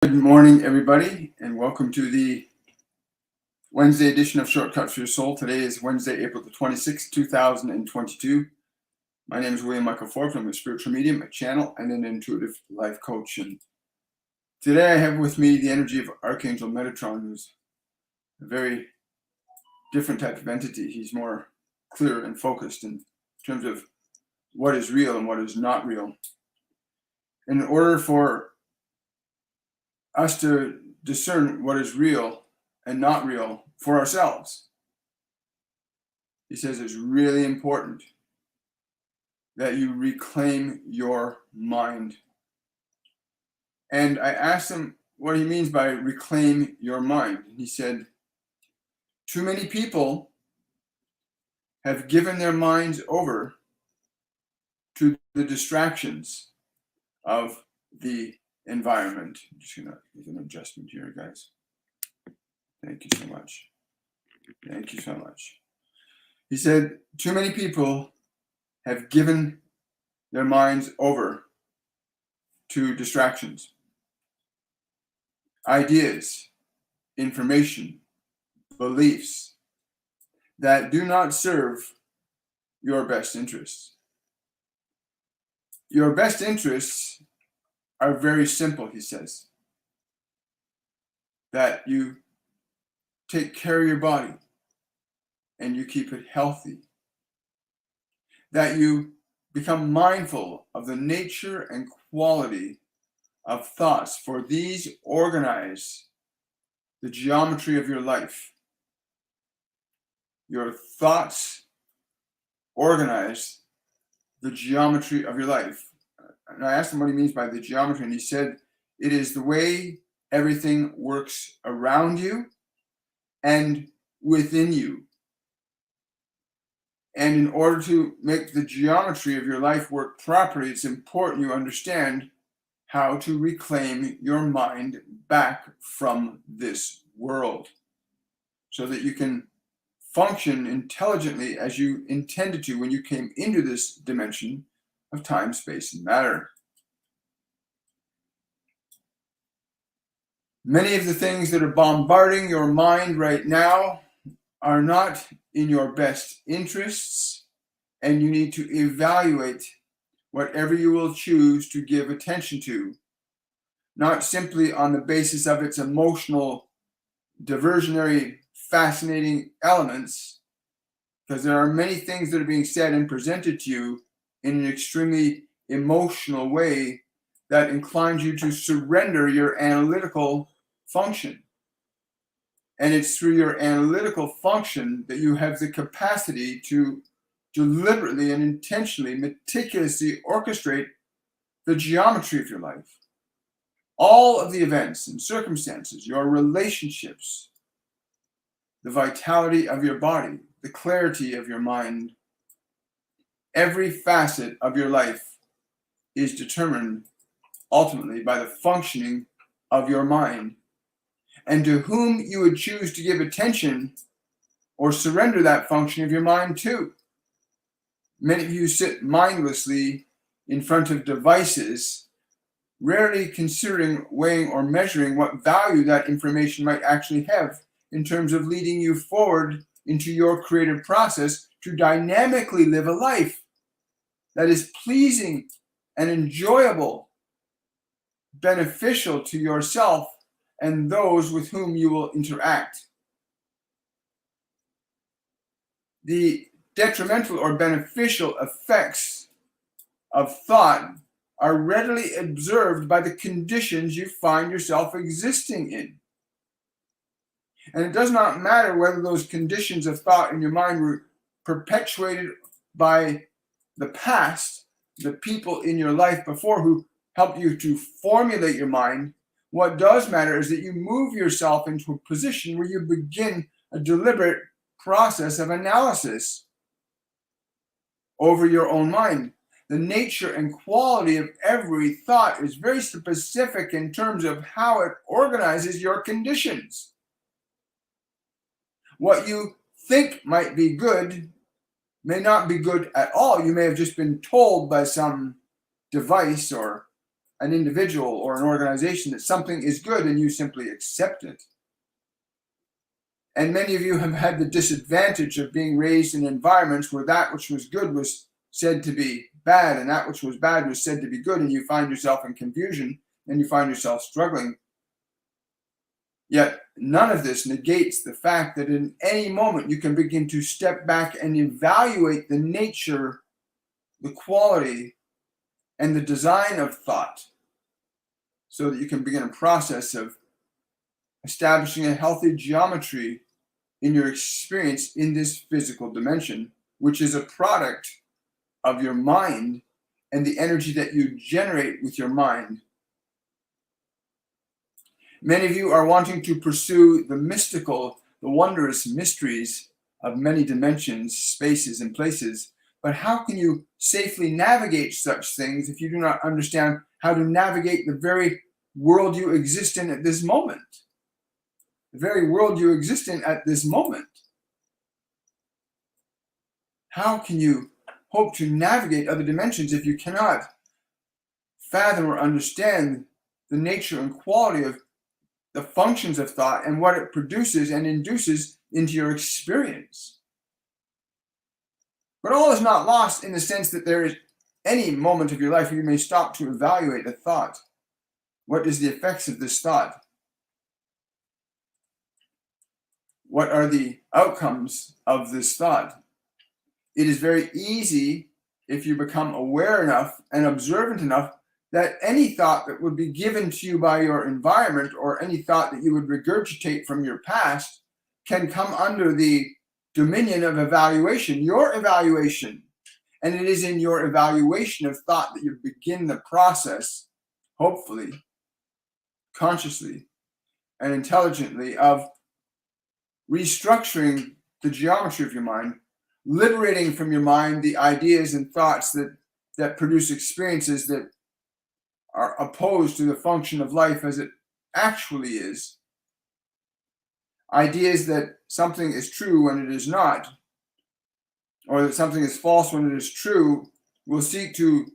Good morning, everybody, and welcome to the Wednesday edition of Shortcuts for Your Soul. Today is Wednesday, April the 26th, 2022. My name is William Michael Forbes. I'm a spiritual medium, a channel, and an intuitive life coach. And today I have with me the energy of Archangel Metatron, who's a very different type of entity. He's more clear and focused in terms of what is real and what is not real. In order for us to discern what is real and not real for ourselves, he says it's really important that you reclaim your mind. And I asked him what he means by reclaim your mind. And he said, too many people have given their minds over to the distractions of the environment. I'm just going to make an adjustment here, guys. Thank you so much. Thank you so much. He said, too many people have given their minds over to distractions, ideas, information, beliefs that do not serve your best interests. Your best interests are very simple, he says. That you take care of your body and you keep it healthy. That you become mindful of the nature and quality of thoughts, for these organize the geometry of your life. Your thoughts organize the geometry of your life. And I asked him what he means by the geometry, and he said, it is the way everything works around you and within you. And in order to make the geometry of your life work properly, it's important you understand how to reclaim your mind back from this world so that you can function intelligently as you intended to when you came into this dimension of time, space, and matter. Many of the things that are bombarding your mind right now are not in your best interests, and you need to evaluate whatever you will choose to give attention to, not simply on the basis of its emotional, diversionary, fascinating elements, because there are many things that are being said and presented to you in an extremely emotional way that inclines you to surrender your analytical function. And it's through your analytical function that you have the capacity to deliberately and intentionally, meticulously orchestrate the geometry of your life. All of the events and circumstances, your relationships, the vitality of your body, the clarity of your mind, every facet of your life is determined ultimately by the functioning of your mind. And to whom you would choose to give attention or surrender that function of your mind to. Many of you sit mindlessly in front of devices, rarely considering, weighing, or measuring what value that information might actually have in terms of leading you forward into your creative process to dynamically live a life that is pleasing and enjoyable, beneficial to yourself and those with whom you will interact. The detrimental or beneficial effects of thought are readily observed by the conditions you find yourself existing in. And it does not matter whether those conditions of thought in your mind were perpetuated by the past, the people in your life before who helped you to formulate your mind. What does matter is that you move yourself into a position where you begin a deliberate process of analysis over your own mind. The nature and quality of every thought is very specific in terms of how it organizes your conditions. What you think might be good may not be good at all. You may have just been told by some device or an individual or an organization that something is good and you simply accept it. And many of you have had the disadvantage of being raised in environments where that which was good was said to be bad and that which was bad was said to be good, and you find yourself in confusion and you find yourself struggling. Yet none of this negates the fact that in any moment you can begin to step back and evaluate the nature, the quality, and the design of thought, so that you can begin a process of establishing a healthy geometry in your experience in this physical dimension, which is a product of your mind and the energy that you generate with your mind. Many of you are wanting to pursue the mystical, the wondrous mysteries of many dimensions, spaces, and places. But how can you safely navigate such things if you do not understand how to navigate the very world you exist in at this moment? The very world you exist in at this moment. How can you hope to navigate other dimensions if you cannot fathom or understand the nature and quality of the functions of thought and what it produces and induces into your experience? But all is not lost in the sense that there is any moment of your life where you may stop to evaluate a thought. What is the effects of this thought? What are the outcomes of this thought? It is very easy, if you become aware enough and observant enough, that any thought that would be given to you by your environment or any thought that you would regurgitate from your past can come under the dominion of evaluation, your evaluation. And it is in your evaluation of thought that you begin the process, hopefully, consciously and intelligently, of restructuring the geometry of your mind, liberating from your mind the ideas and thoughts that produce experiences that are opposed to the function of life as it actually is. Ideas that something is true when it is not, or that something is false when it is true, will seek to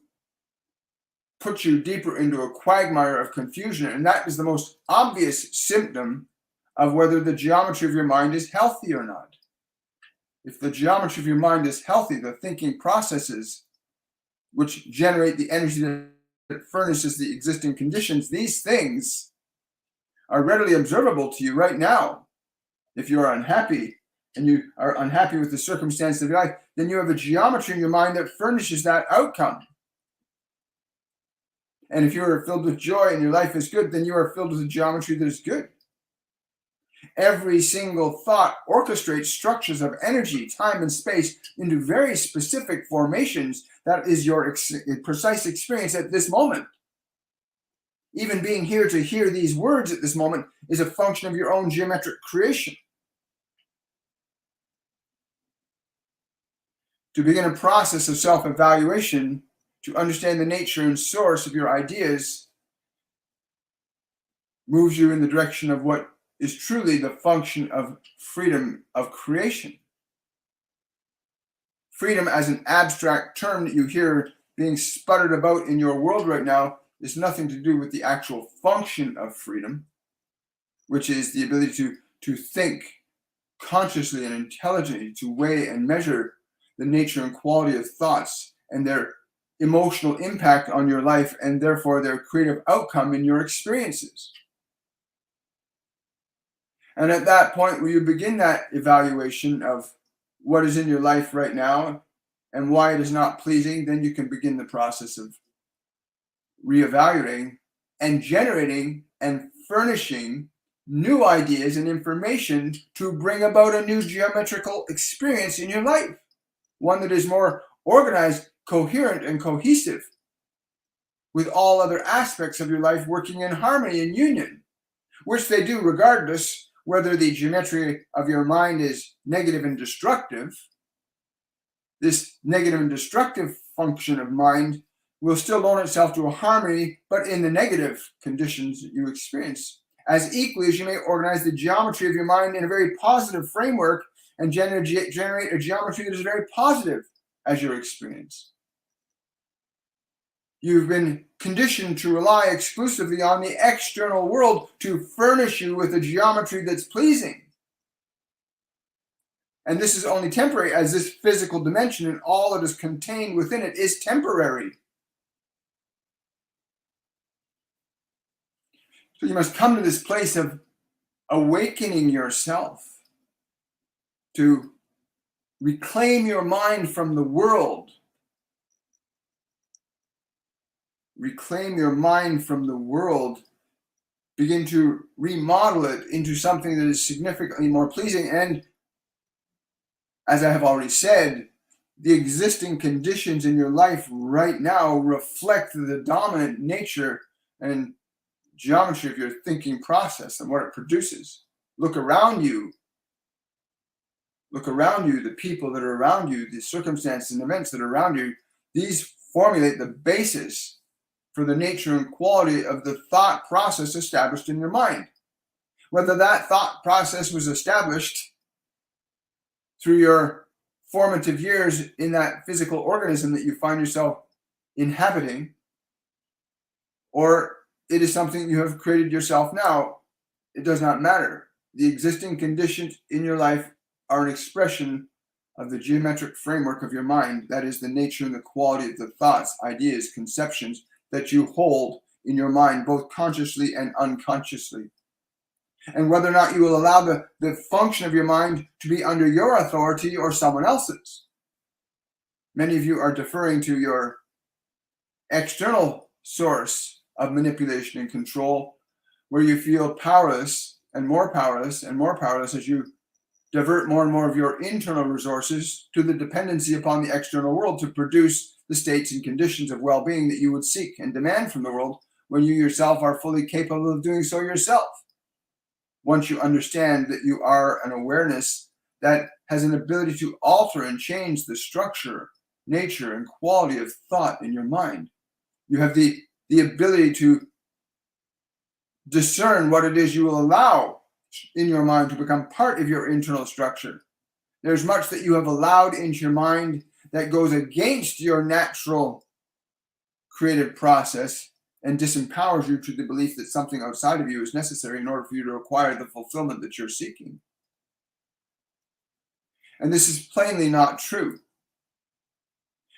put you deeper into a quagmire of confusion. And that is the most obvious symptom of whether the geometry of your mind is healthy or not. If the geometry of your mind is healthy, the thinking processes which generate the energy that furnishes the existing conditions, these things are readily observable to you right now. If you are unhappy and you are unhappy with the circumstance of your life, then you have a geometry in your mind that furnishes that outcome. And if you are filled with joy and your life is good, then you are filled with a geometry that is good. Every single thought orchestrates structures of energy, time, and space into very specific formations. That is your precise experience at this moment. Even being here to hear these words at this moment is a function of your own geometric creation. To begin a process of self-evaluation, to understand the nature and source of your ideas, moves you in the direction of what is truly the function of freedom of creation. Freedom as an abstract term that you hear being sputtered about in your world right now is nothing to do with the actual function of freedom, which is the ability to think consciously and intelligently, to weigh and measure the nature and quality of thoughts and their emotional impact on your life and therefore their creative outcome in your experiences. And at that point where you begin that evaluation of what is in your life right now and why it is not pleasing, then you can begin the process of reevaluating and generating and furnishing new ideas and information to bring about a new geometrical experience in your life, one that is more organized, coherent, and cohesive, with all other aspects of your life working in harmony and union, which they do regardless whether the geometry of your mind is negative and destructive. This negative and destructive function of mind will still loan itself to a harmony, but in the negative conditions that you experience. As equally as you may organize the geometry of your mind in a very positive framework and generate a geometry that is very positive as your experience. You've been conditioned to rely exclusively on the external world to furnish you with a geometry that's pleasing. And this is only temporary, as this physical dimension and all that is contained within it is temporary. So you must come to this place of awakening yourself to reclaim your mind from the world. Reclaim your mind from the world. Begin to remodel it into something that is significantly more pleasing. And as I have already said, the existing conditions in your life right now reflect the dominant nature and geometry of your thinking process and what it produces. Look around you. Look around you, the people that are around you, the circumstances and events that are around you. These formulate the basis for the nature and quality of the thought process established in your mind. Whether that thought process was established through your formative years in that physical organism that you find yourself inhabiting, or it is something you have created yourself now, it does not matter. The existing conditions in your life are an expression of the geometric framework of your mind. That is the nature and the quality of the thoughts, ideas, conceptions that you hold in your mind, both consciously and unconsciously. And whether or not you will allow the function of your mind to be under your authority or someone else's. Many of you are deferring to your external source of manipulation and control, where you feel powerless and more powerless and more powerless as you divert more and more of your internal resources to the dependency upon the external world to produce the states and conditions of well-being that you would seek and demand from the world, when you yourself are fully capable of doing so yourself. Once you understand that you are an awareness that has an ability to alter and change the structure, nature, and quality of thought in your mind, you have the ability to discern what it is you will allow in your mind to become part of your internal structure. There's much that you have allowed into your mind that goes against your natural creative process and disempowers you to the belief that something outside of you is necessary in order for you to acquire the fulfillment that you're seeking. And this is plainly not true.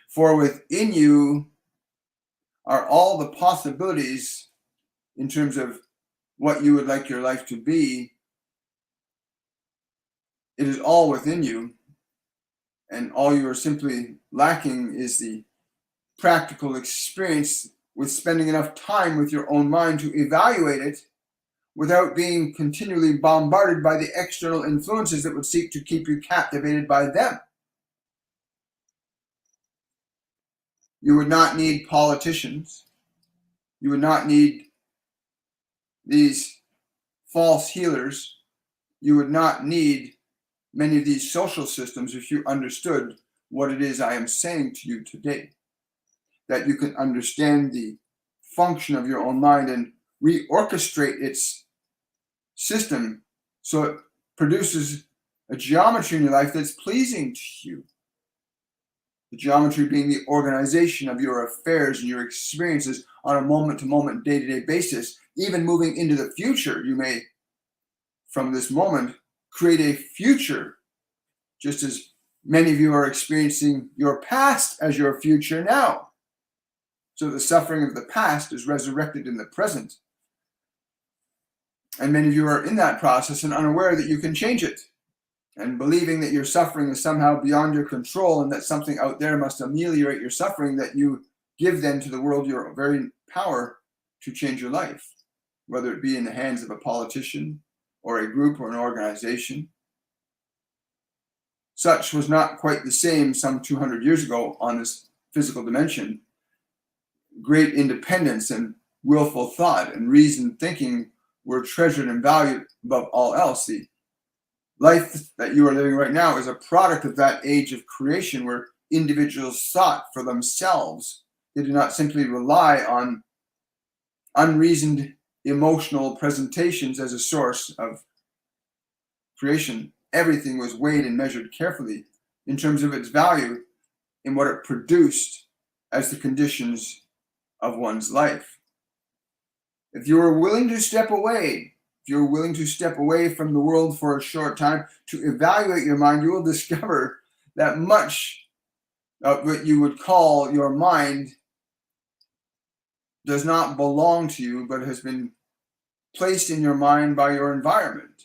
For within you are all the possibilities in terms of what you would like your life to be. It is all within you, and all you are simply lacking is the practical experience with spending enough time with your own mind to evaluate it without being continually bombarded by the external influences that would seek to keep you captivated by them. You would not need politicians. You would not need these false healers. You would not need many of these social systems if you understood what it is I am saying to you today. That you can understand the function of your own mind and reorchestrate its system so it produces a geometry in your life that's pleasing to you. The geometry being the organization of your affairs and your experiences on a moment-to-moment, day-to-day basis. Even moving into the future, you may, from this moment, create a future, just as many of you are experiencing your past as your future now. So the suffering of the past is resurrected in the present. And many of you are in that process and unaware that you can change it, and believing that your suffering is somehow beyond your control and that something out there must ameliorate your suffering, that you give then to the world your very power to change your life, whether it be in the hands of a politician or a group or an organization. Such was not quite the same some 200 years ago on this physical dimension. Great independence and willful thought and reasoned thinking were treasured and valued above all else. The life that you are living right now is a product of that age of creation where individuals thought for themselves. They did not simply rely on unreasoned emotional presentations as a source of creation. Everything was weighed and measured carefully in terms of its value in what it produced as the conditions of one's life. If you are willing to step away, if you're willing to step away from the world for a short time to evaluate your mind, you will discover that much of what you would call your mind does not belong to you, but has been placed in your mind by your environment,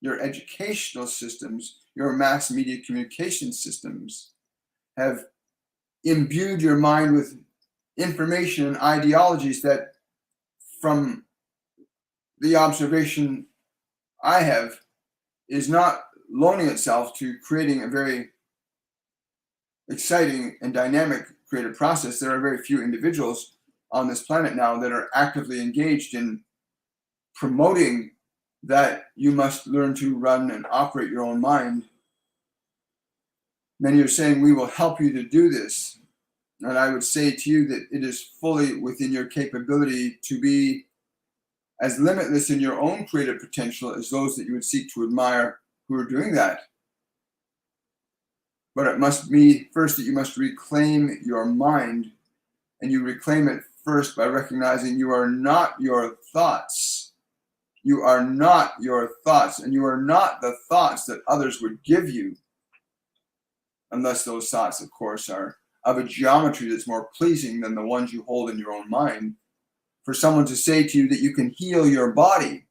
your educational systems, your mass media communication systems have imbued your mind with information and ideologies that, from the observation I have, is not loaning itself to creating a very exciting and dynamic creative process. There are very few individuals on this planet now that are actively engaged in promoting that you must learn to run and operate your own mind. Many are saying, we will help you to do this. And I would say to you that it is fully within your capability to be as limitless in your own creative potential as those that you would seek to admire who are doing that. But it must be first that you must reclaim your mind, and you reclaim it first by recognizing you are not your thoughts. You are not your thoughts, and you are not the thoughts that others would give you, unless those thoughts, of course, are of a geometry that's more pleasing than the ones you hold in your own mind. For someone to say to you that you can heal your body,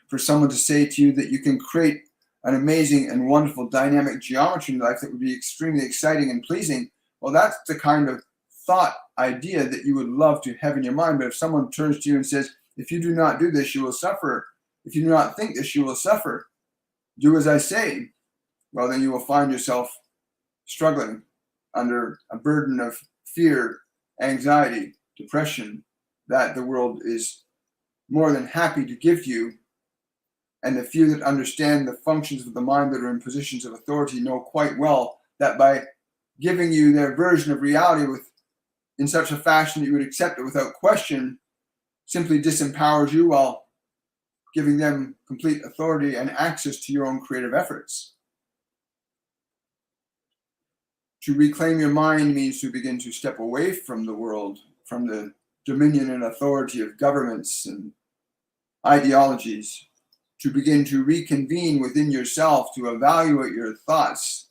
for someone to say to you that you can create an amazing and wonderful dynamic geometry in life that would be extremely exciting and pleasing, well, that's the kind of thought idea that you would love to have in your mind. But if someone turns to you and says, if you do not do this, you will suffer. If you do not think this, you will suffer. Do as I say. Well, then you will find yourself struggling under a burden of fear, anxiety, depression that the world is more than happy to give you. And the few that understand the functions of the mind that are in positions of authority know quite well that by giving you their version of reality in such a fashion that you would accept it without question, simply disempowers you while giving them complete authority and access to your own creative efforts. To reclaim your mind means to begin to step away from the world, from the dominion and authority of governments and ideologies, to begin to reconvene within yourself, to evaluate your thoughts,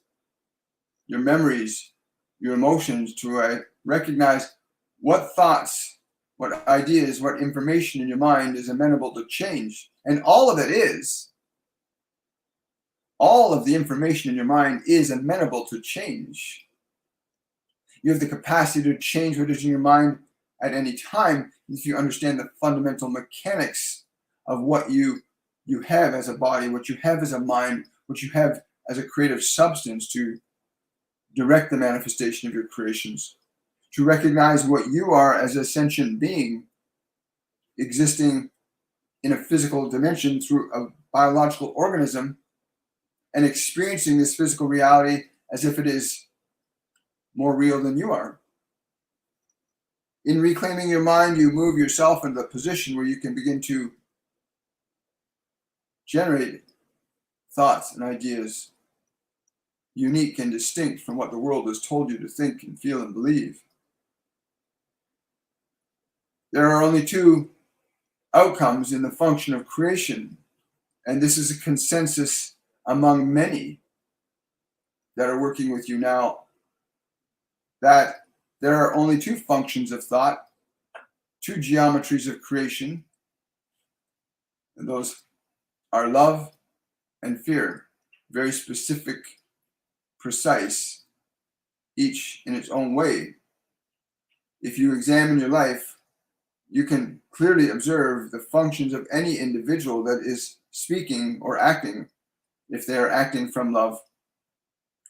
your memories, your emotions, to recognize what thoughts, what ideas, what information in your mind is amenable to change. And all of it is. All of the information in your mind is amenable to change. You have the capacity to change what is in your mind at any time if you understand the fundamental mechanics of what you have as a body, what you have as a mind, what you have as a creative substance to direct the manifestation of your creations. To recognize what you are as a sentient being existing in a physical dimension through a biological organism and experiencing this physical reality as if it is more real than you are. In reclaiming your mind, you move yourself into the position where you can begin to generate thoughts and ideas unique and distinct from what the world has told you to think and feel and believe. There are only two outcomes in the function of creation, and this is a consensus among many that are working with you now, that there are only two functions of thought, two geometries of creation, and those are love and fear, very specific, precise, each in its own way. If you examine your life, you can clearly observe the functions of any individual that is speaking or acting, if they are acting from love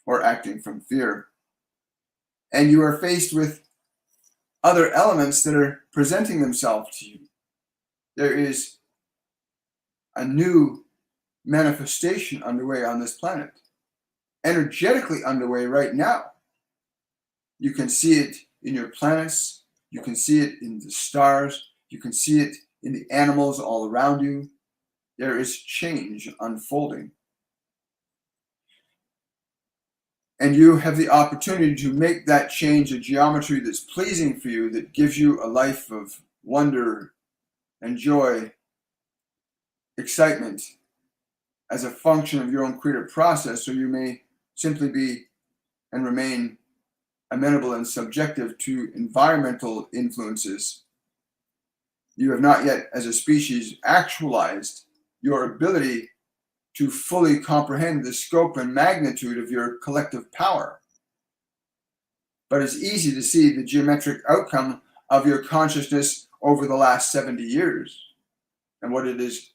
or acting from fear. And you are faced with other elements that are presenting themselves to you. There is a new manifestation underway on this planet, energetically underway right now. You can see it in your planets, you can see it in the stars, you can see it in the animals all around you. There is change unfolding. And you have the opportunity to make that change a geometry that's pleasing for you, that gives you a life of wonder and joy, excitement, as a function of your own creative process. So you may simply be and remain amenable and subjective to environmental influences. You have not yet, as a species, actualized your ability to fully comprehend the scope and magnitude of your collective power. But it's easy to see the geometric outcome of your consciousness over the last 70 years and what it is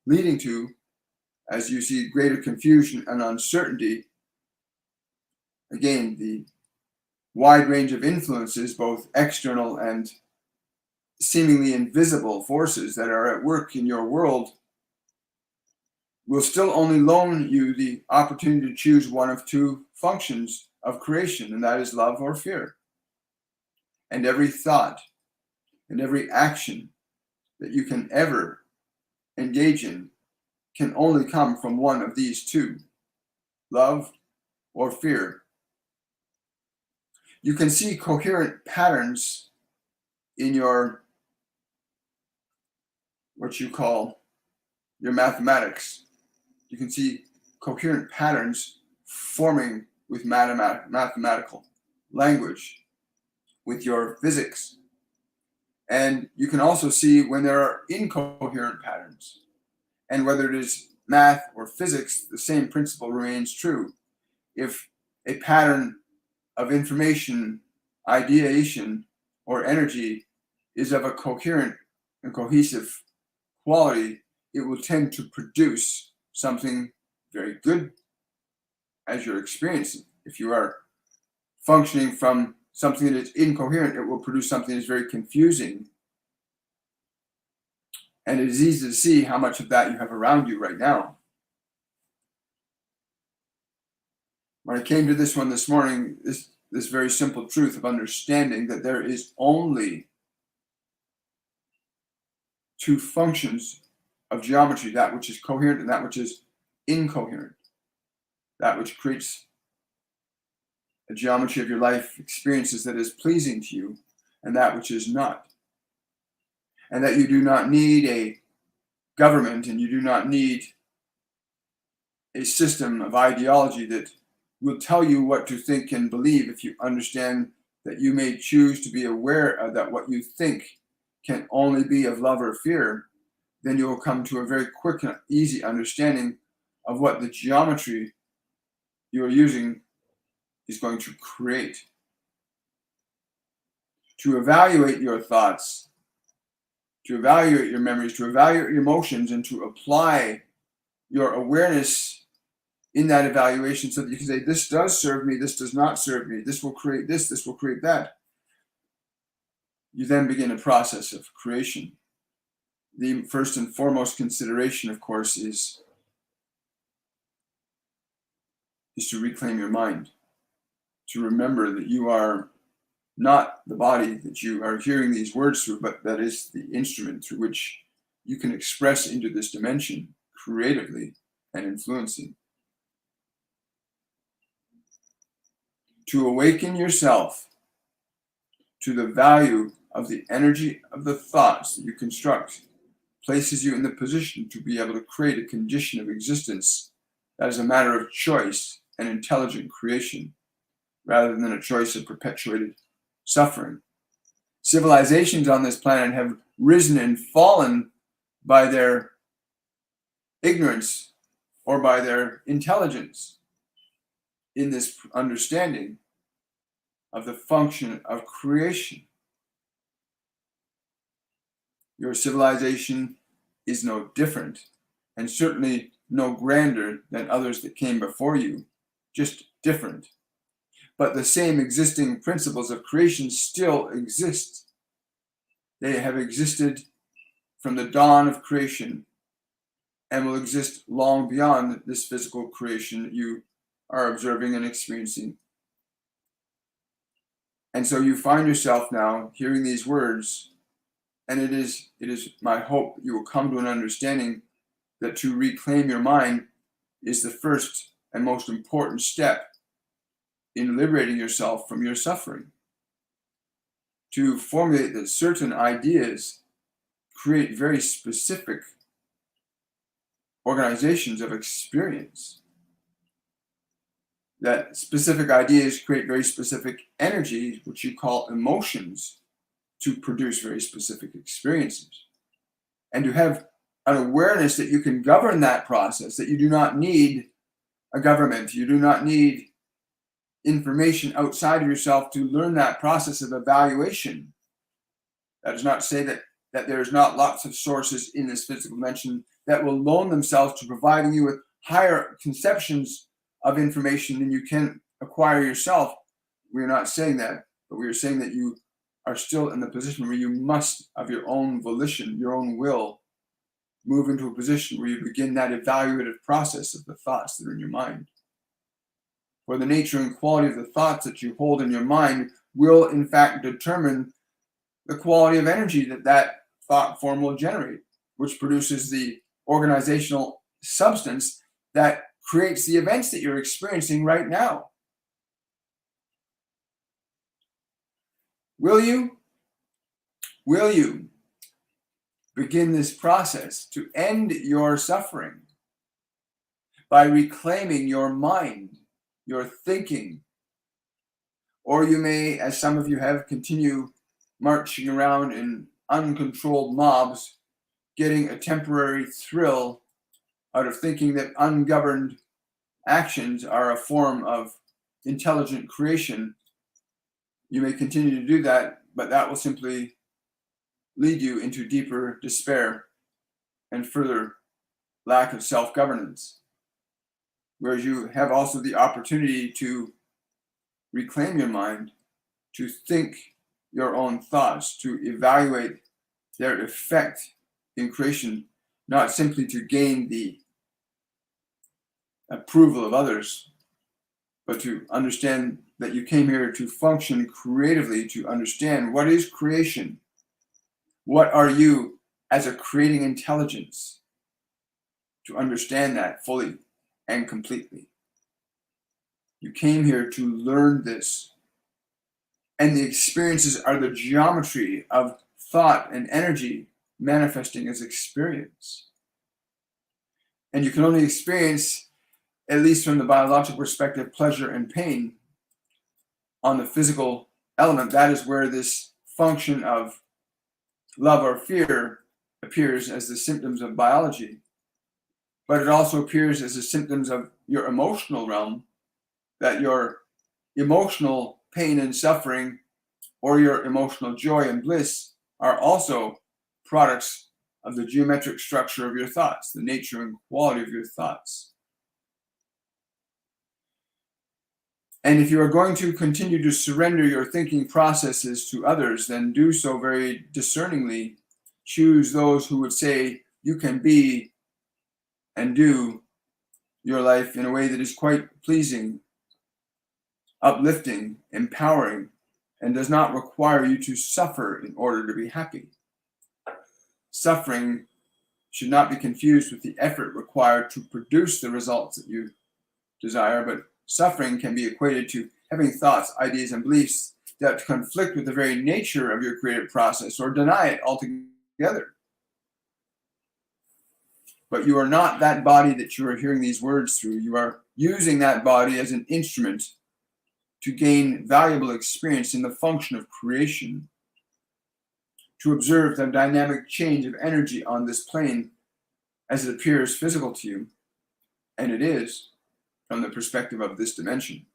leading to as you see greater confusion and uncertainty. Again, the wide range of influences, both external and seemingly invisible forces that are at work in your world, will still only loan you the opportunity to choose one of two functions of creation, and that is love or fear. And every thought and every action that you can ever engage in can only come from one of these two, love or fear. You can see coherent patterns in your, what you call your mathematics. You can see coherent patterns forming with mathematical language, with your physics. And you can also see when there are incoherent patterns. And whether it is math or physics, the same principle remains true. If a pattern of information, ideation, or energy is of a coherent and cohesive quality, it will tend to produce something very good as you're experiencing. If you are functioning from something that is incoherent, it will produce something that is very confusing. And it is easy to see how much of that you have around you right now. When I came to this one this morning, this very simple truth of understanding that there is only two functions of geometry, that which is coherent and that which is incoherent, that which creates a geometry of your life experiences that is pleasing to you, and that which is not. And that you do not need a government, and you do not need a system of ideology that will tell you what to think and believe. If you understand that you may choose to be aware of that what you think can only be of love or fear, then you will come to a very quick and easy understanding of what the geometry you are using is going to create. To evaluate your thoughts, to evaluate your memories, to evaluate your emotions, and to apply your awareness in that evaluation so that you can say, this does serve me, this does not serve me, this will create this will create that. You then begin a process of creation. The first and foremost consideration, of course, is to reclaim your mind, to remember that you are not the body that you are hearing these words through, but that is the instrument through which you can express into this dimension creatively and influencing. To awaken yourself to the value of the energy of the thoughts that you construct places you in the position to be able to create a condition of existence that is a matter of choice and intelligent creation, rather than a choice of perpetuated suffering. Civilizations on this planet have risen and fallen by their ignorance or by their intelligence in this understanding of the function of creation. Your civilization is no different, and certainly no grander than others that came before you, just different. But the same existing principles of creation still exist. They have existed from the dawn of creation and will exist long beyond this physical creation that you are observing and experiencing. And so you find yourself now hearing these words, and it is my hope that you will come to an understanding that to reclaim your mind is the first and most important step in liberating yourself from your suffering. To formulate that certain ideas create very specific organizations of experience. That specific ideas create very specific energy, which you call emotions, to produce very specific experiences. And to have an awareness that you can govern that process, that you do not need a government, you do not need information outside of yourself to learn that process of evaluation. That is not to say that there's not lots of sources in this physical dimension that will loan themselves to providing you with higher conceptions of information than you can acquire yourself. We're not saying that, but we are saying that you are still in the position where you must, of your own volition, your own will, move into a position where you begin that evaluative process of the thoughts that are in your mind. For the nature and quality of the thoughts that you hold in your mind will, in fact, determine the quality of energy that thought form will generate, which produces the organizational substance that creates the events that you're experiencing right now. Will you begin this process to end your suffering by reclaiming your mind, your thinking? Or you may, as some of you have, continue marching around in uncontrolled mobs, getting a temporary thrill out of thinking that ungoverned actions are a form of intelligent creation. You may continue to do that, but that will simply lead you into deeper despair and further lack of self-governance. Whereas you have also the opportunity to reclaim your mind, to think your own thoughts, to evaluate their effect in creation, not simply to gain the approval of others, but to understand that you came here to function creatively, to understand what is creation. What are you as a creating intelligence? To understand that fully and completely. You came here to learn this. And the experiences are the geometry of thought and energy manifesting as experience. And you can only experience, at least from the biological perspective, pleasure and pain on the physical element. That is where this function of love or fear appears as the symptoms of biology. But it also appears as the symptoms of your emotional realm, that your emotional pain and suffering or your emotional joy and bliss are also products of the geometric structure of your thoughts, the nature and quality of your thoughts. And if you are going to continue to surrender your thinking processes to others, then do so very discerningly. Choose those who would say you can be and do your life in a way that is quite pleasing, uplifting, empowering, and does not require you to suffer in order to be happy. Suffering should not be confused with the effort required to produce the results that you desire, but suffering can be equated to having thoughts, ideas, and beliefs that conflict with the very nature of your creative process or deny it altogether. But you are not that body that you are hearing these words through. You are using that body as an instrument to gain valuable experience in the function of creation, to observe the dynamic change of energy on this plane as it appears physical to you, and it is from the perspective of this dimension.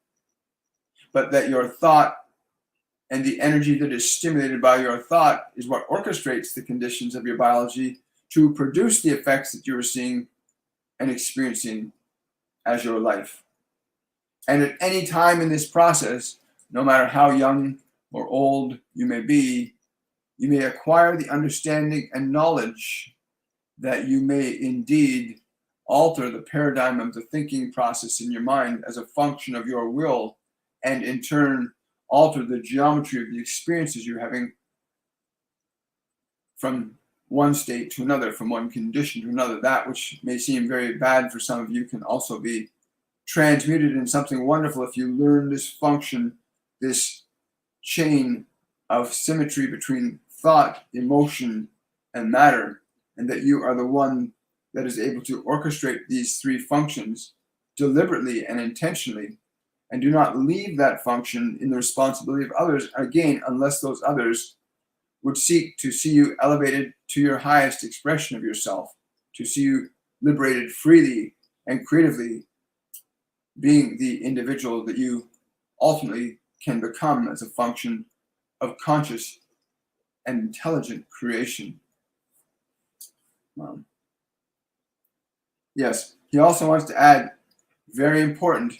But that your thought and the energy that is stimulated by your thought is what orchestrates the conditions of your biology to produce the effects that you are seeing and experiencing as your life. And at any time in this process, no matter how young or old you may be, you may acquire the understanding and knowledge that you may indeed alter the paradigm of the thinking process in your mind as a function of your will, and in turn alter the geometry of the experiences you're having from one state to another, from one condition to another. That which may seem very bad for some of you can also be transmuted in something wonderful if you learn this function, this chain of symmetry between thought, emotion, and matter, and that you are the one that is able to orchestrate these three functions deliberately and intentionally, and do not leave that function in the responsibility of others, again, unless those others would seek to see you elevated to your highest expression of yourself, to see you liberated freely and creatively, being the individual that you ultimately can become as a function of conscious and intelligent creation. Yes, he also wants to add, very important,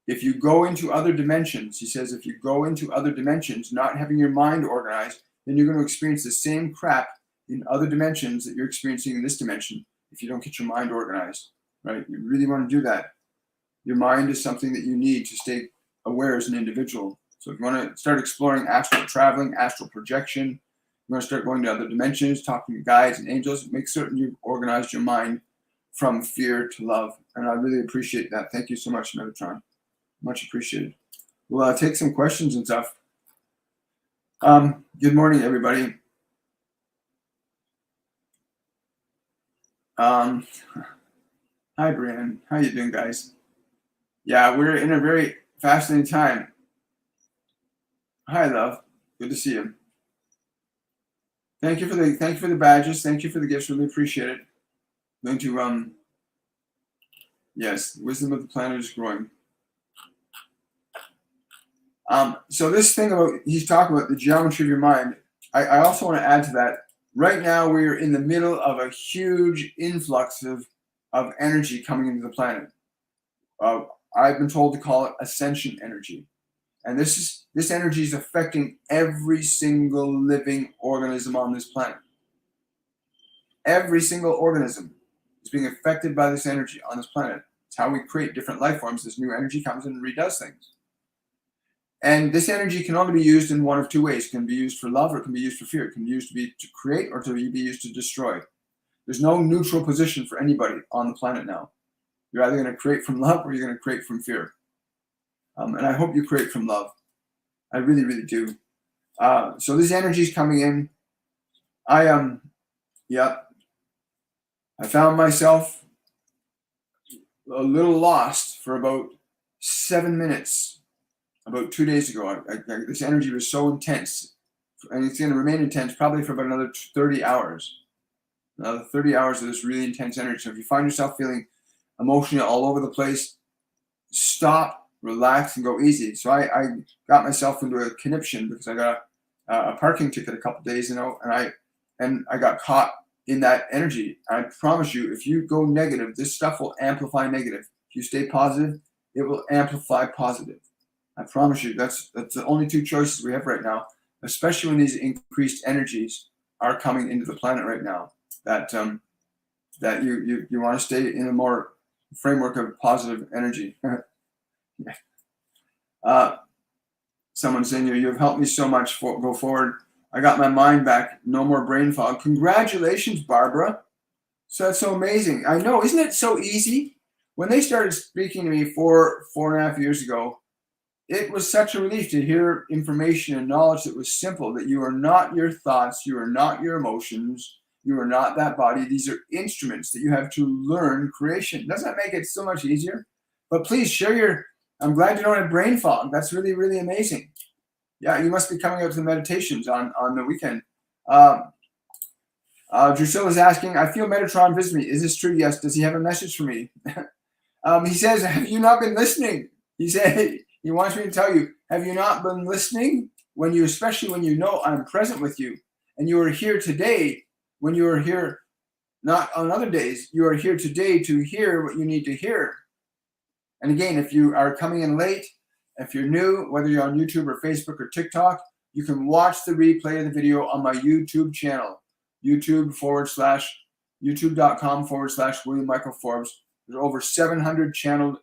if you go into other dimensions, he says, if you go into other dimensions, not having your mind organized, then you're going to experience the same crap in other dimensions that you're experiencing in this dimension if you don't get your mind organized, right? You really want to do that. Your mind is something that you need to stay aware as an individual. So if you want to start exploring astral traveling, astral projection, you want to start going to other dimensions, talking to guides and angels, make certain you've organized your mind from fear to love. And I really appreciate that. Thank you so much, Metatron. Much appreciated. We'll take some questions and stuff. Good morning, everybody. Hi, Brian. How you doing, guys? Yeah, we're in a very fascinating time. Hi, love. Good to see you. Thank you for the badges. Thank you for the gifts. Really appreciate it. Going to yes, wisdom of the planet is growing. So this thing about, he's talking about the geometry of your mind. I also want to add to that. Right now, we're in the middle of a huge influx of energy coming into the planet. I've been told to call it Ascension energy. And this energy is affecting every single living organism on this planet. Every single organism is being affected by this energy on this planet. It's how we create different life forms. This new energy comes in and redoes things. And this energy can only be used in one of two ways. It can be used for love or it can be used for fear. It can be used to create or to be used to destroy. There's no neutral position for anybody on the planet now. You're either going to create from love or you're going to create from fear. And I hope you create from love. I really, really do. So this energy is coming in. I found myself a little lost for about 7 minutes. About 2 days ago, this energy was so intense, and it's going to remain intense probably for about another 30 hours. Another 30 hours of this really intense energy. So if you find yourself feeling emotional all over the place, stop, relax, and go easy. So I got myself into a conniption because I got a parking ticket a couple days, and I got caught in that energy. I promise you, if you go negative, this stuff will amplify negative. If you stay positive, it will amplify positive. I promise you, that's the only two choices we have right now, especially when these increased energies are coming into the planet right now. That you want to stay in a more framework of positive energy. Someone saying, you have helped me so much. Go forward. I got my mind back. No more brain fog. Congratulations, Barbara. So that's so amazing. I know, isn't it so easy? When they started speaking to me 4.5 years ago, it was such a relief to hear information and knowledge that was simple, that you are not your thoughts, you are not your emotions, you are not that body. These are instruments that you have to learn creation. Doesn't that make it so much easier? But please share I'm glad you don't have brain fog. That's really, really amazing. Yeah, you must be coming out to the meditations on the weekend. Drusilla's asking, I feel Metatron visit me. Is this true? Yes. Does he have a message for me? He says, have you not been listening? He said, he wants me to tell you, have you not been listening? Especially when you know I'm present with you, and you are here today, when you are here, not on other days, you are here today to hear what you need to hear. And again, if you are coming in late, if you're new, whether you're on YouTube or Facebook or TikTok, you can watch the replay of the video on my YouTube channel, youtube.com/William Michael Forbes. There's over 700 channeled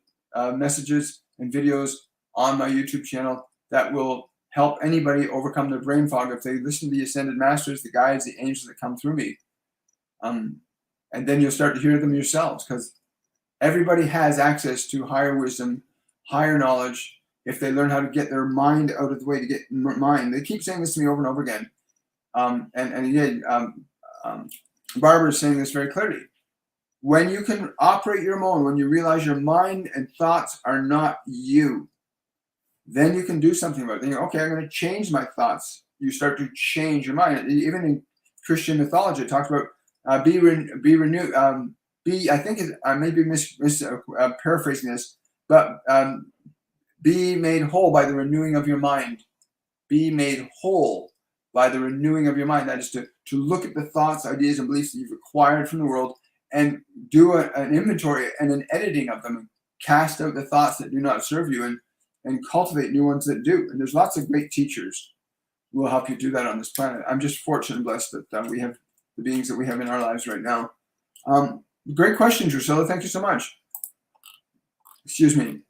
messages and videos on my YouTube channel that will help anybody overcome their brain fog if they listen to the Ascended Masters, the guides, the angels that come through me. And then you'll start to hear them yourselves, because Everybody has access to higher wisdom, higher knowledge, if they learn how to get their mind out of the way to get mind. They keep saying this to me over and over again. Barbara is saying this very clearly. When you can operate your mind, when you realize your mind and thoughts are not you, then you can do something about it. Then okay, I'm going to change my thoughts. You start to change your mind. Even in Christian mythology, it talks about be renewed. I think I may be paraphrasing this, but be made whole by the renewing of your mind. Be made whole by the renewing of your mind. That is to look at the thoughts, ideas, and beliefs that you've acquired from the world and do an inventory and an editing of them. Cast out the thoughts that do not serve you and cultivate new ones that do. And there's lots of great teachers who will help you do that on this planet. I'm just fortunate and blessed that we have the beings that we have in our lives right now. Great question, Drusilla. Thank you so much. Excuse me.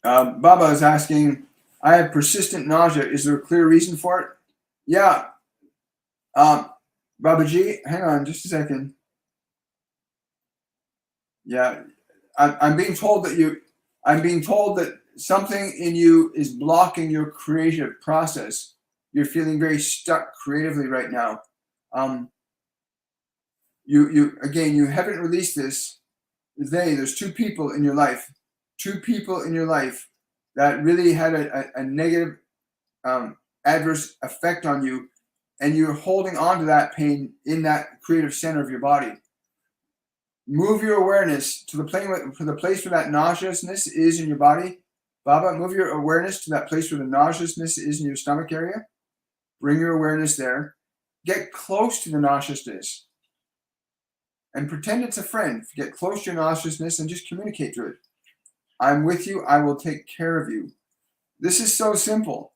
Baba is asking, I have persistent nausea. Is there a clear reason for it? Yeah. Babaji, hang on just a second. Yeah. I'm being told that something in you is blocking your creative process. You're feeling very stuck creatively right now. You haven't released this. There's two people in your life that really had a negative adverse effect on you, and you're holding on to that pain in that creative center of your body. Move your awareness to the place where that nauseousness is in your body. Baba, move your awareness to that place where the nauseousness is in your stomach area. Bring your awareness there. Get close to the nauseousness and pretend it's a friend. Get close to your nauseousness and just communicate to it. I'm with you. I will take care of you. This is so simple.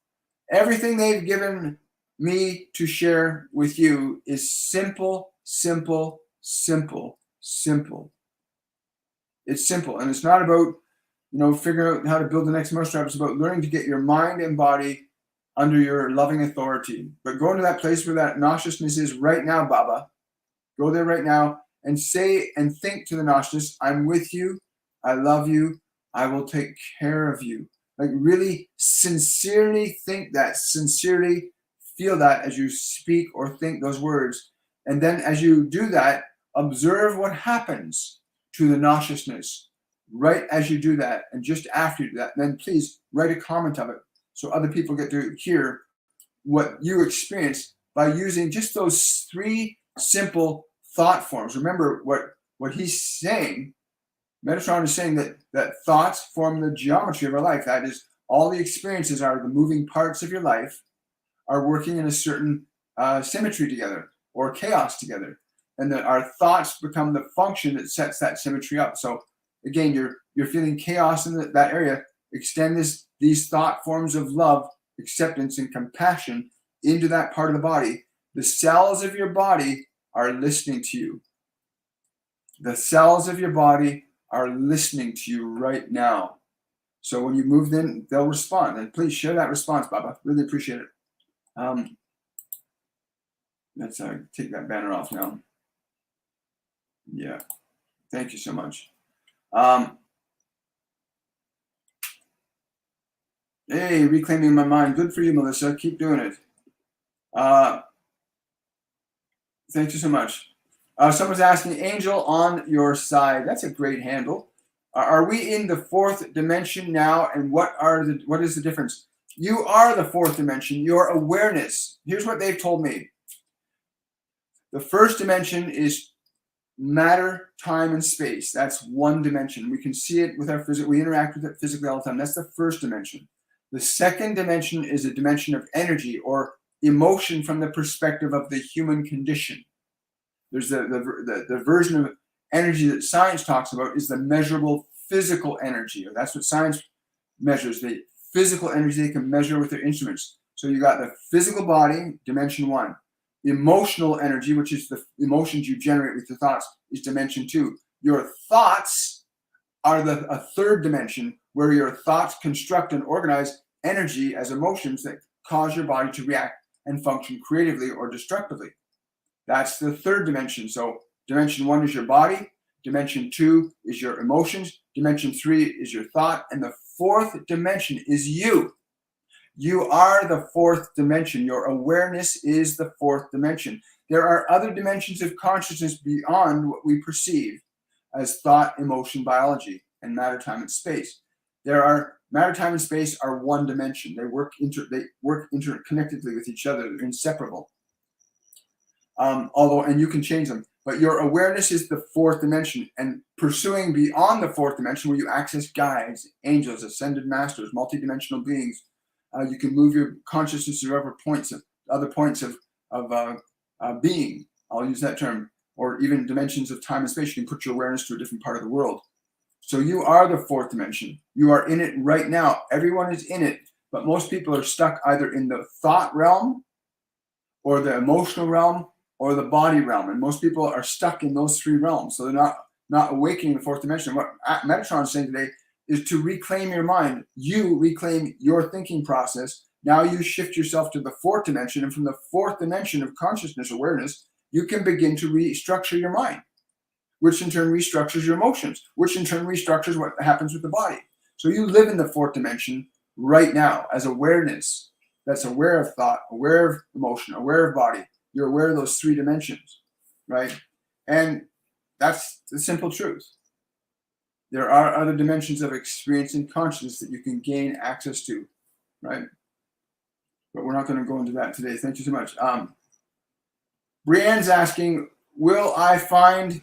Everything they've given me to share with you is simple, simple, simple, simple. It's simple. And it's not about, figuring out how to build the next mousetrap. It's about learning to get your mind and body under your loving authority. But go into that place where that nauseousness is right now, Baba. Go there right now and say and think to the nauseousness, I'm with you. I love you. I will take care of you. Like really sincerely think that, sincerely feel that as you speak or think those words. And then as you do that, observe what happens to the nauseousness right as you do that. And just after you do that, then please write a comment of it so other people get to hear what you experience by using just those 3 simple thought forms. Remember what he's saying. Metatron is saying that thoughts form the geometry of our life. That is, all the experiences are the moving parts of your life are working in a certain symmetry together or chaos together. And that our thoughts become the function that sets that symmetry up. So again, you're feeling chaos in that area. Extend these thought forms of love, acceptance, and compassion into that part of the body. The cells of your body are listening to you. The cells of your body are listening to you right now. So when you move in, they'll respond. And please share that response, Baba. Really appreciate it. Let's take that banner off now. Yeah. Thank you so much. Hey, reclaiming my mind. Good for you, Melissa. Keep doing it. Thank you so much. Someone's asking, Angel on your side. That's a great handle. Are we in the 4th dimension now? And what is the difference? You are the 4th dimension. Your awareness. Here's what they've told me. The 1st dimension is matter, time, and space. That's one dimension. We can see it with our physical. We interact with it physically all the time. That's the 1st dimension. The 2nd dimension is a dimension of energy or emotion from the perspective of the human condition. There's the version of energy that science talks about is the measurable physical energy. That's what science measures, the physical energy they can measure with their instruments. So you got the physical body, dimension 1. Emotional energy, which is the emotions you generate with your thoughts, is dimension 2. Your thoughts are a 3rd dimension where your thoughts construct and organize energy as emotions that cause your body to react and function creatively or destructively. That's the third dimension. So dimension 1 is your body. Dimension 2 is your emotions. Dimension 3 is your thought. And the fourth dimension is you. You are the fourth dimension. Your awareness is the fourth dimension. There are other dimensions of consciousness beyond what we perceive as thought, emotion, biology, and matter, time, and space. Matter, time, and space are one dimension. They work interconnectedly with each other. They're inseparable. And you can change them. But your awareness is the fourth dimension, and pursuing beyond the fourth dimension, where you access guides, angels, ascended masters, multidimensional beings. You can move your consciousness to other points of being. I'll use that term, or even dimensions of time and space. You can put your awareness to a different part of the world. So you are the fourth dimension. You are in it right now. Everyone is in it, but most people are stuck either in the thought realm, or the emotional realm, or the body realm. And most people are stuck in those three realms. So they're not awakening the fourth dimension. What Metatron is saying today is to reclaim your mind. You reclaim your thinking process. Now you shift yourself to the fourth dimension. And from the fourth dimension of consciousness awareness, you can begin to restructure your mind, which in turn restructures your emotions, which in turn restructures what happens with the body. So you live in the fourth dimension right now as awareness that's aware of thought, aware of emotion, aware of body. You're aware of those three dimensions, right? And that's the simple truth. There are other dimensions of experience and consciousness that you can gain access to, right? But we're not going to go into that today. Thank you so much. Brienne's asking, will I find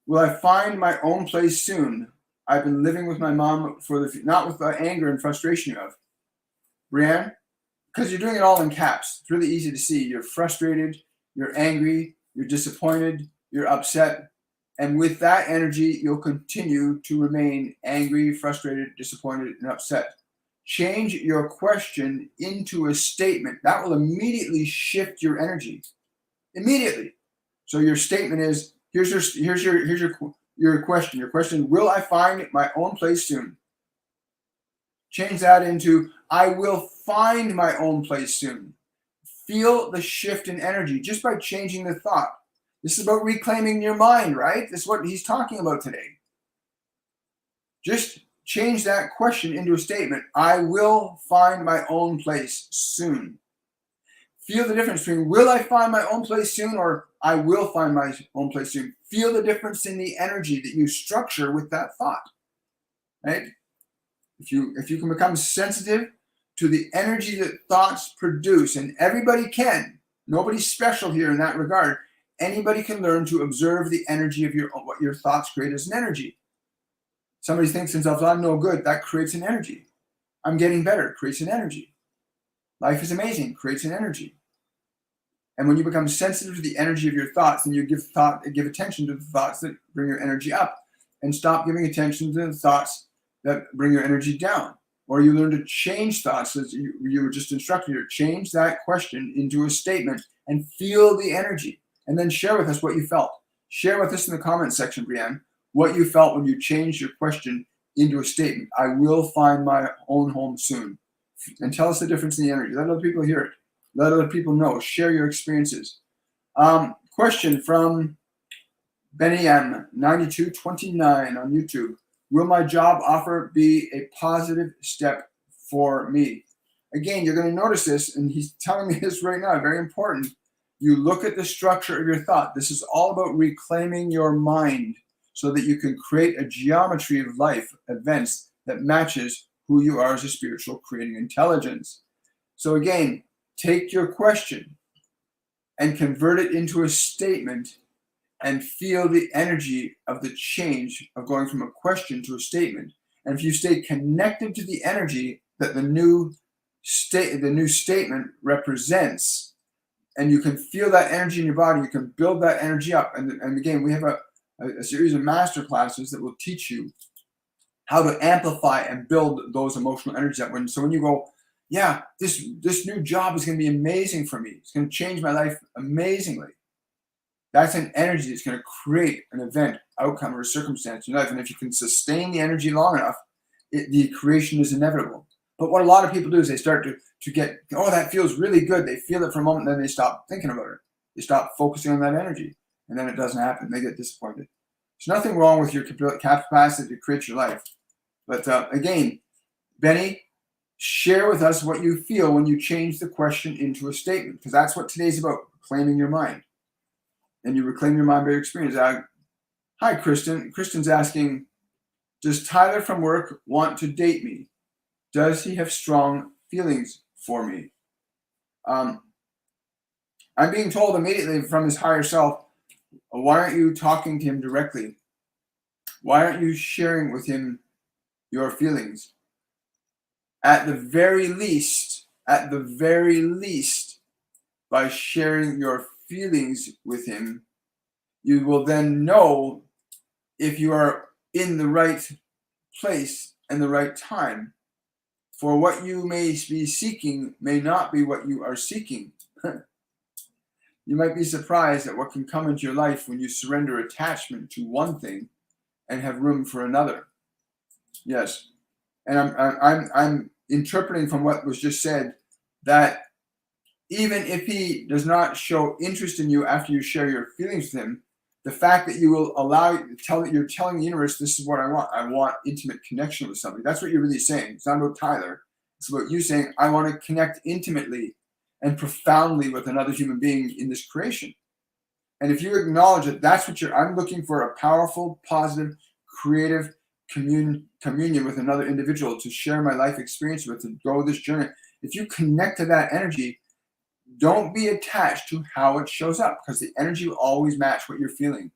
my own place soon? I've been living with my mom not with the anger and frustration you have. Brienne, because you're doing it all in caps. It's really easy to see. You're frustrated, you're angry, you're disappointed, you're upset. And with that energy, you'll continue to remain angry, frustrated, disappointed, and upset. Change your question into a statement. That will immediately shift your energy. Immediately. So your statement is, here's your question. Your question, will I find my own place soon? Change that into, I will find my own place soon. Feel the shift in energy just by changing the thought. This is about reclaiming your mind, right? This is what he's talking about today. Just change that question into a statement. I will find my own place soon. Feel the difference between will I find my own place soon or I will find my own place soon. Feel the difference in the energy that you structure with that thought, right? If you can become sensitive to the energy that thoughts produce, and everybody can, nobody's special here in that regard. Anybody can learn to observe the energy of what your thoughts create as an energy. Somebody thinks to themselves, I'm no good, that creates an energy. I'm getting better, creates an energy. Life is amazing, creates an energy. And when you become sensitive to the energy of your thoughts, then you give attention to the thoughts that bring your energy up, and stop giving attention to the thoughts that bring your energy down. Or you learn to change thoughts, as you were just instructed here. Change that question into a statement and feel the energy. And then share with us what you felt. Share with us in the comments section, Brienne, what you felt when you changed your question into a statement. I will find my own home soon. And tell us the difference in the energy. Let other people hear it. Let other people know. Share your experiences. Question from Benny M, 9229 on YouTube. Will my job offer be a positive step for me? Again, you're going to notice this, and he's telling me this right now, very important. You look at the structure of your thought. This is all about reclaiming your mind so that you can create a geometry of life events that matches who you are as a spiritual creating intelligence. So again, take your question and convert it into a statement and feel the energy of the change of going from a question to a statement. And if you stay connected to the energy that the new statement represents, and you can feel that energy in your body, you can build that energy up. And again, we have a series of masterclasses that will teach you how to amplify and build those emotional energies up. So when you go, yeah, this new job is going to be amazing for me. It's going to change my life amazingly. That's an energy that's going to create an event, outcome, or a circumstance in your life. And if you can sustain the energy long enough, the creation is inevitable. But what a lot of people do is they start to get, oh, that feels really good. They feel it for a moment, then they stop thinking about it. They stop focusing on that energy, and then it doesn't happen. They get disappointed. There's nothing wrong with your capacity to create your life. But again, Benny, share with us what you feel when you change the question into a statement, because that's what today's about, reclaiming your mind. And you reclaim your mind by your experience. Hi, Kristen. Kristen's asking, does Tyler from work want to date me? Does he have strong feelings for me? I'm being told immediately from his higher self, why aren't you talking to him directly? Why aren't you sharing with him your feelings? At the very least, by sharing your feelings with him, you will then know if you are in the right place and the right time. For what you may be seeking may not be what you are seeking. You might be surprised at what can come into your life when you surrender attachment to one thing and have room for another. Yes. And I'm interpreting from what was just said that even if he does not show interest in you after you share your feelings with him, the fact that you will you're telling the universe, this is what I want. I want intimate connection with somebody. That's what you're really saying. It's not about Tyler. It's about you saying, I want to connect intimately and profoundly with another human being in this creation. And if you acknowledge that that's what I'm looking for, a powerful, positive, creative communion with another individual to share my life experience with, to go this journey. If you connect to that energy, don't be attached to how it shows up, because the energy will always match what you're feeling.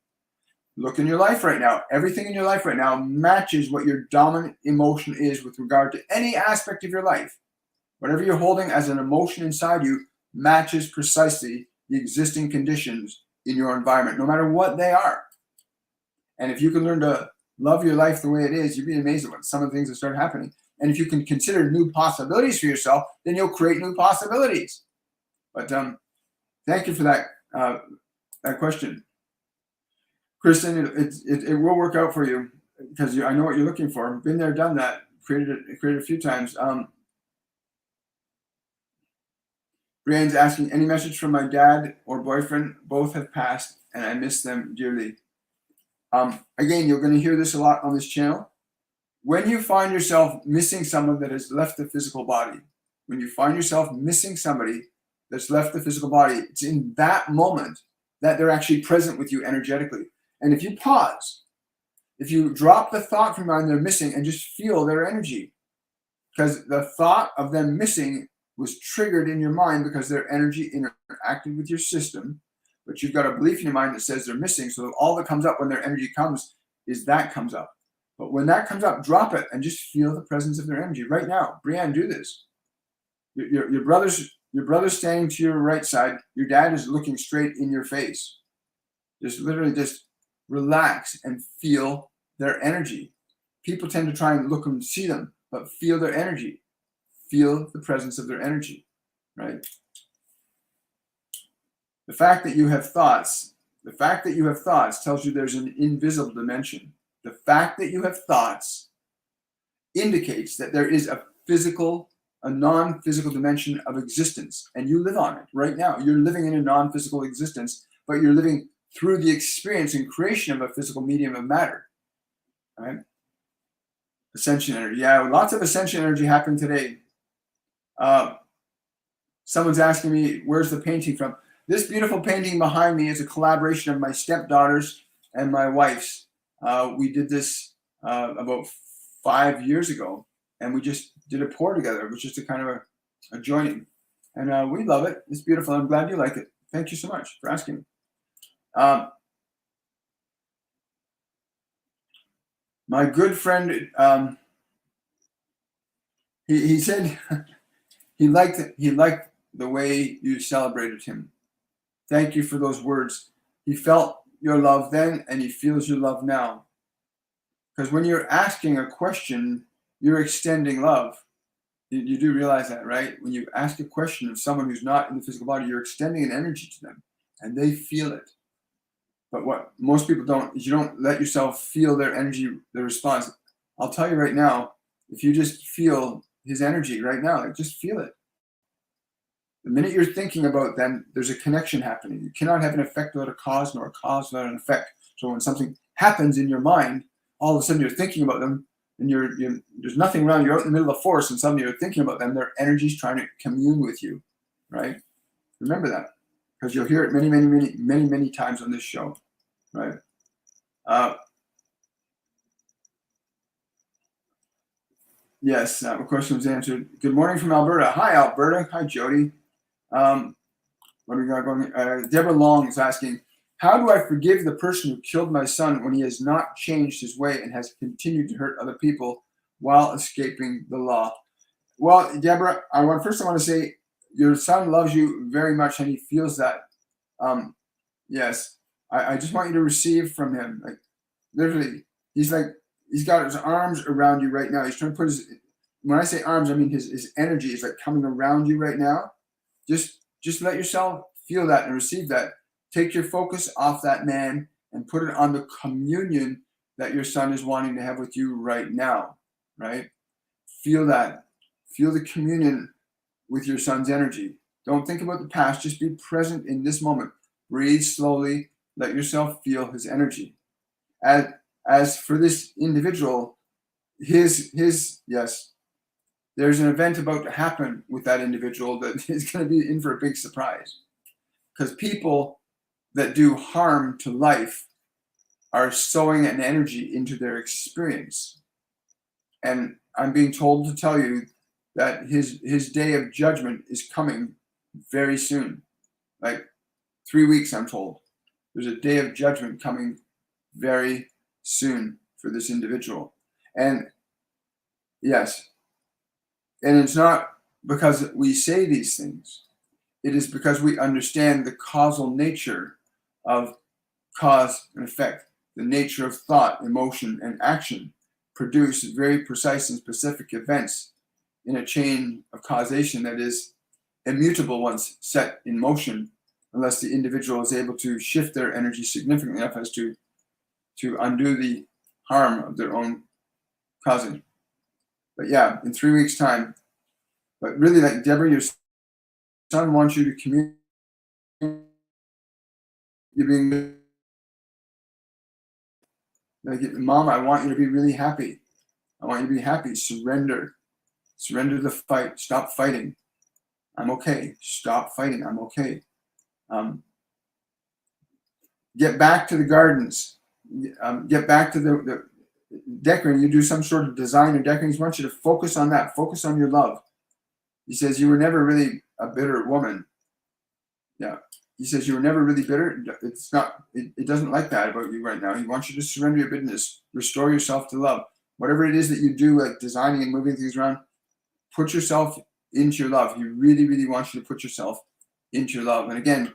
Look in your life right now. Everything in your life right now matches what your dominant emotion is with regard to any aspect of your life. Whatever you're holding as an emotion inside you matches precisely the existing conditions in your environment, no matter what they are. And if you can learn to love your life the way it is, you'd be amazed at what some of the things that start happening. And if you can consider new possibilities for yourself, then you'll create new possibilities. But thank you for that question, Kristen. It will work out for you, because I know what you're looking for. Been there, done that. Created a few times. Brianne's asking, any message from my dad or boyfriend? Both have passed, and I miss them dearly. Again, you're going to hear this a lot on this channel. When you find yourself missing someone that has left the physical body, when you find yourself missing somebody that's left the physical body, it's in that moment that they're actually present with you energetically. And if you pause, if you drop the thought from your mind they're missing and just feel their energy, because the thought of them missing was triggered in your mind because their energy interacted with your system, but you've got a belief in your mind that says they're missing. So all that comes up when their energy comes is that comes up. But when that comes up, drop it and just feel the presence of their energy right now. Brianne, do this. Your brother's standing to your right side. Your dad is looking straight in your face. Just literally just relax and feel their energy. People tend to try and look and see them, but feel their energy. Feel the presence of their energy, right? The fact that you have thoughts tells you there's an invisible dimension. The fact that you have thoughts indicates that there is a non-physical dimension of existence, and you live on it right now. You're living in a non-physical existence, but you're living through the experience and creation of a physical medium of matter, right? Ascension energy. Yeah, lots of ascension energy happened today. Someone's asking me, where's the painting from? This beautiful painting behind me is a collaboration of my stepdaughters and my wife's. We did this about 5 years ago, and we just did a pour together. It was just a kind of a joining. And we love it. It's beautiful. I'm glad you like it. Thank you so much for asking. My good friend, he said he liked the way you celebrated him. Thank you for those words. He felt your love then, and he feels your love now. Because when you're asking a question, you're extending love. You do realize that, right? When you ask a question of someone who's not in the physical body, you're extending an energy to them, and they feel it. But what most people don't is you don't let yourself feel their energy, their response. I'll tell you right now, if you just feel his energy right now, like just feel it. The minute you're thinking about them, there's a connection happening. You cannot have an effect without a cause, nor a cause without an effect. So when something happens in your mind, all of a sudden you're thinking about them, and there's nothing around. You're out in the middle of the forest, and suddenly you're thinking about them. Their energy's trying to commune with you, right? Remember that, because you'll hear it many, many, many, many, many times on this show, right? Yes, the question was answered. Good morning from Alberta. Hi, Alberta. Hi, Jody. What do we got going? Deborah Long is asking, how do I forgive the person who killed my son when he has not changed his way and has continued to hurt other people while escaping the law? Well, Deborah, first I want to say your son loves you very much and he feels that. Yes, I just want you to receive from him. Like, literally, he's got his arms around you right now. He's trying to put when I say arms, I mean his energy is like coming around you right now. Just let yourself feel that and receive that. Take your focus off that man and put it on the communion that your son is wanting to have with you right now, right? Feel that. Feel the communion with your son's energy. Don't think about the past. Just be present in this moment. Breathe slowly. Let yourself feel his energy. As for this individual, yes, there's an event about to happen with that individual that is going to be in for a big surprise. Because people that do harm to life are sowing an energy into their experience. And I'm being told to tell you that his day of judgment is coming very soon. Like 3 weeks, I'm told. There's a day of judgment coming very soon for this individual. And yes, and it's not because we say these things. It is because we understand the causal nature of cause and effect. The nature of thought, emotion, and action produce very precise and specific events in a chain of causation that is immutable once set in motion, unless the individual is able to shift their energy significantly enough as to undo the harm of their own causing. But yeah, in 3 weeks' time. But really, like Deborah, your son wants you to communicate. You're being like, Mom, I want you to be really happy. I want you to be happy. Surrender. Surrender the fight. Stop fighting. I'm okay. Stop fighting. I'm okay. Get back to the gardens. Get back to the decorating. You do some sort of design or decorating. He wants you to focus on that. Focus on your love. He says you were never really a bitter woman. Yeah. He says you were never really bitter. It's not. It doesn't like that about you right now. He wants you to surrender your bitterness. Restore yourself to love. Whatever it is that you do, like designing and moving things around, put yourself into your love. He really, really wants you to put yourself into your love. And again,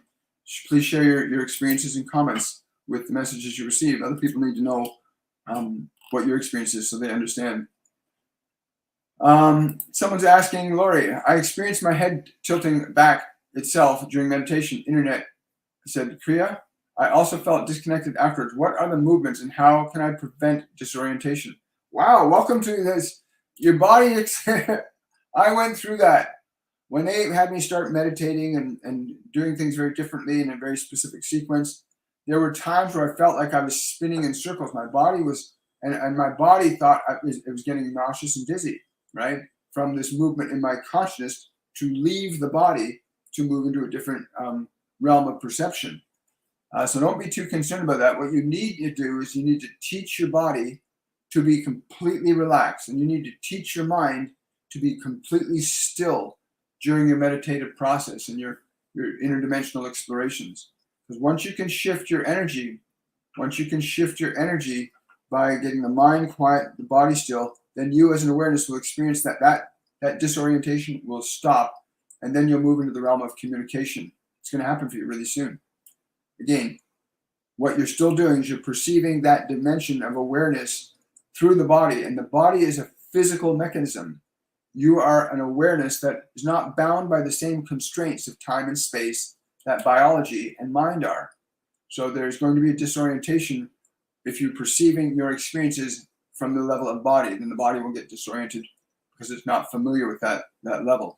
please share your experiences and comments with the messages you receive. Other people need to know what your experience is so they understand. Someone's asking, Lori, I experienced my head tilting back itself during meditation. Internet said, Kriya, I also felt disconnected afterwards. What are the movements and how can I prevent disorientation? Wow, welcome to this. Your body, I went through that. When they had me start meditating and doing things very differently in a very specific sequence, there were times where I felt like I was spinning in circles. My body was, and my body thought it was getting nauseous and dizzy, right? From this movement in my consciousness to leave the body to move into a different realm of perception. So don't be too concerned about that. What you need to do is you need to teach your body to be completely relaxed, and you need to teach your mind to be completely still during your meditative process and your interdimensional explorations. Because once you can shift your energy by getting the mind quiet, the body still, then you as an awareness will experience that disorientation will stop, and then you'll move into the realm of communication. It's going to happen for you really soon. Again, what you're still doing is you're perceiving that dimension of awareness through the body, and the body is a physical mechanism. You are an awareness that is not bound by the same constraints of time and space that biology and mind are. So there's going to be a disorientation if you're perceiving your experiences from the level of body. Then the body will get disoriented because it's not familiar with that level.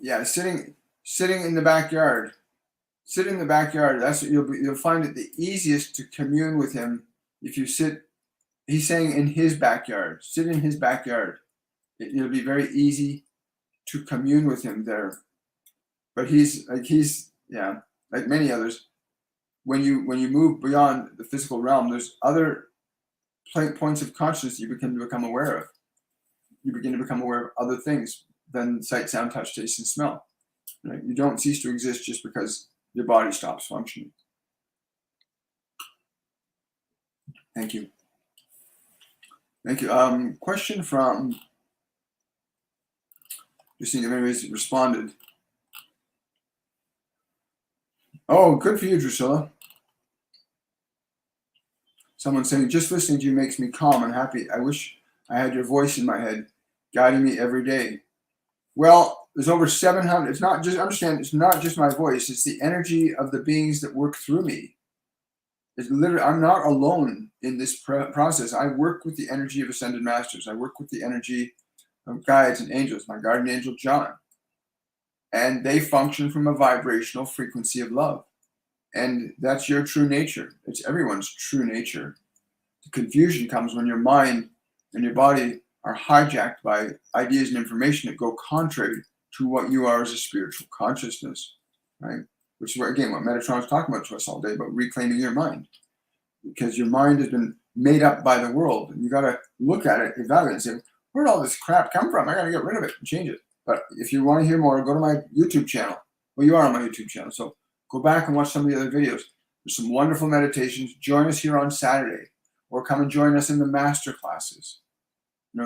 Yeah, sitting in the backyard. Sit in the backyard. That's you'll find it the easiest to commune with him if you sit. He's saying in his backyard. Sit in his backyard. It'll be very easy to commune with him there. But he's yeah, like many others. When you move beyond the physical realm, there's other points of consciousness you begin to become aware of. You begin to become aware of other things than sight, sound, touch, taste, and smell. Right? You don't cease to exist just because your body stops functioning. Thank you. Thank you. Question from, just seeing if anybody's responded. Oh, good for you, Drusilla. Someone saying, just listening to you makes me calm and happy. I wish I had your voice in my head, guiding me every day. Well, there's over 700. It's not just, understand, it's not just my voice. It's the energy of the beings that work through me. It's literally, I'm not alone in this process. I work with the energy of ascended masters. I work with the energy of guides and angels, my guardian angel, John. And they function from a vibrational frequency of love. And that's your true nature. It's everyone's true nature. The confusion comes when your mind and your body are hijacked by ideas and information that go contrary to what you are as a spiritual consciousness, right? Which is, again, what Metatron is talking about to us all day, about reclaiming your mind. Because your mind has been made up by the world. And you got to look at it, evaluate it, and say, where did all this crap come from? I got to get rid of it and change it. But if you want to hear more, go to my YouTube channel. Well, you are on my YouTube channel, so go back and watch some of the other videos. There's some wonderful meditations. Join us here on Saturday, or come and join us in the Masterclasses.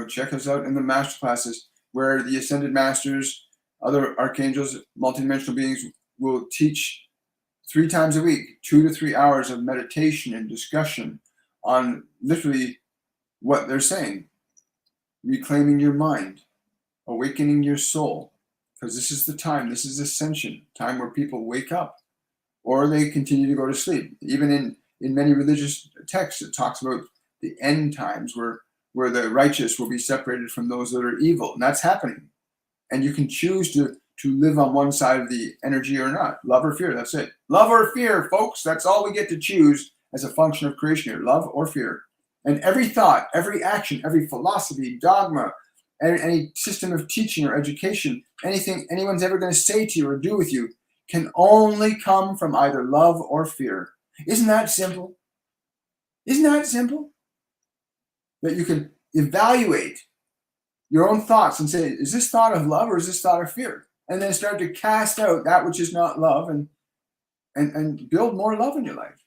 Check us out in the Masterclasses, where the Ascended Masters, other archangels, multidimensional beings will teach 3 times a week, 2 to 3 hours of meditation and discussion on literally what they're saying. Reclaiming your mind, awakening your soul, because this is the time, this is Ascension, time where people wake up, or they continue to go to sleep. Even in many religious texts, it talks about the end times where the righteous will be separated from those that are evil, and that's happening. And you can choose to live on one side of the energy or not. Love or fear, that's it. Love or fear, folks, that's all we get to choose as a function of creation here, love or fear. And every thought, every action, every philosophy, dogma, any system of teaching or education, anything anyone's ever going to say to you or do with you can only come from either love or fear. Isn't that simple? Isn't that simple? That you can evaluate your own thoughts and say, is this thought of love or is this thought of fear? And then start to cast out that which is not love and build more love in your life,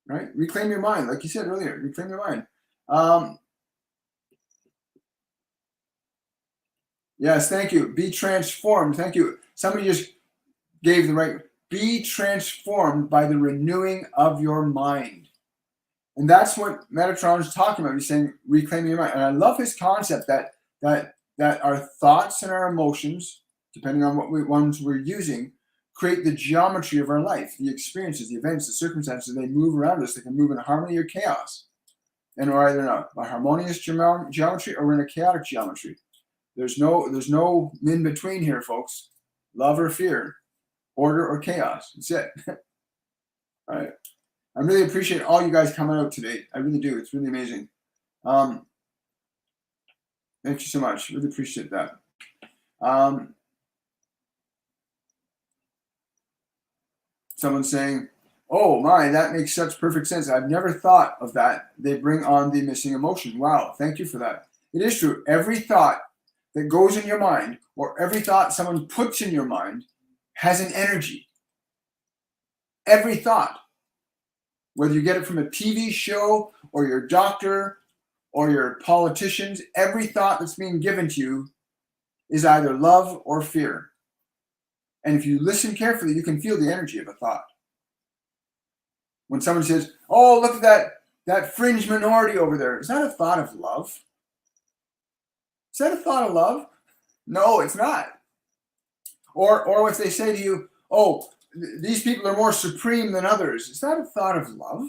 right? Reclaim your mind. Like you said earlier, reclaim your mind. Yes, thank you. Be transformed. Thank you. Somebody just gave the right. Be transformed by the renewing of your mind. And that's what Metatron is talking about. He's saying reclaiming your mind. And I love his concept that our thoughts and our emotions, depending on what ones we're using, create the geometry of our life, the experiences, the events, the circumstances. They move around us. They can move in harmony or chaos. And we're either in a harmonious geometry or we're in a chaotic geometry. There's no in between here, folks. Love or fear, order or chaos. That's it. All right. I really appreciate all you guys coming out today. I really do. It's really amazing. Thank you so much. Really appreciate that. Someone's saying, oh my, that makes such perfect sense. I've never thought of that. They bring on the missing emotion. Wow. Thank you for that. It is true. Every thought that goes in your mind, or every thought someone puts in your mind, has an energy. Every thought, whether you get it from a TV show or your doctor or your politicians, every thought that's being given to you is either love or fear. And if you listen carefully, you can feel the energy of a thought. When someone says, oh, look at that fringe minority over there, is that a thought of love? Is that a thought of love? No, it's not. Or if they say to you, oh, these people are more supreme than others, is that a thought of love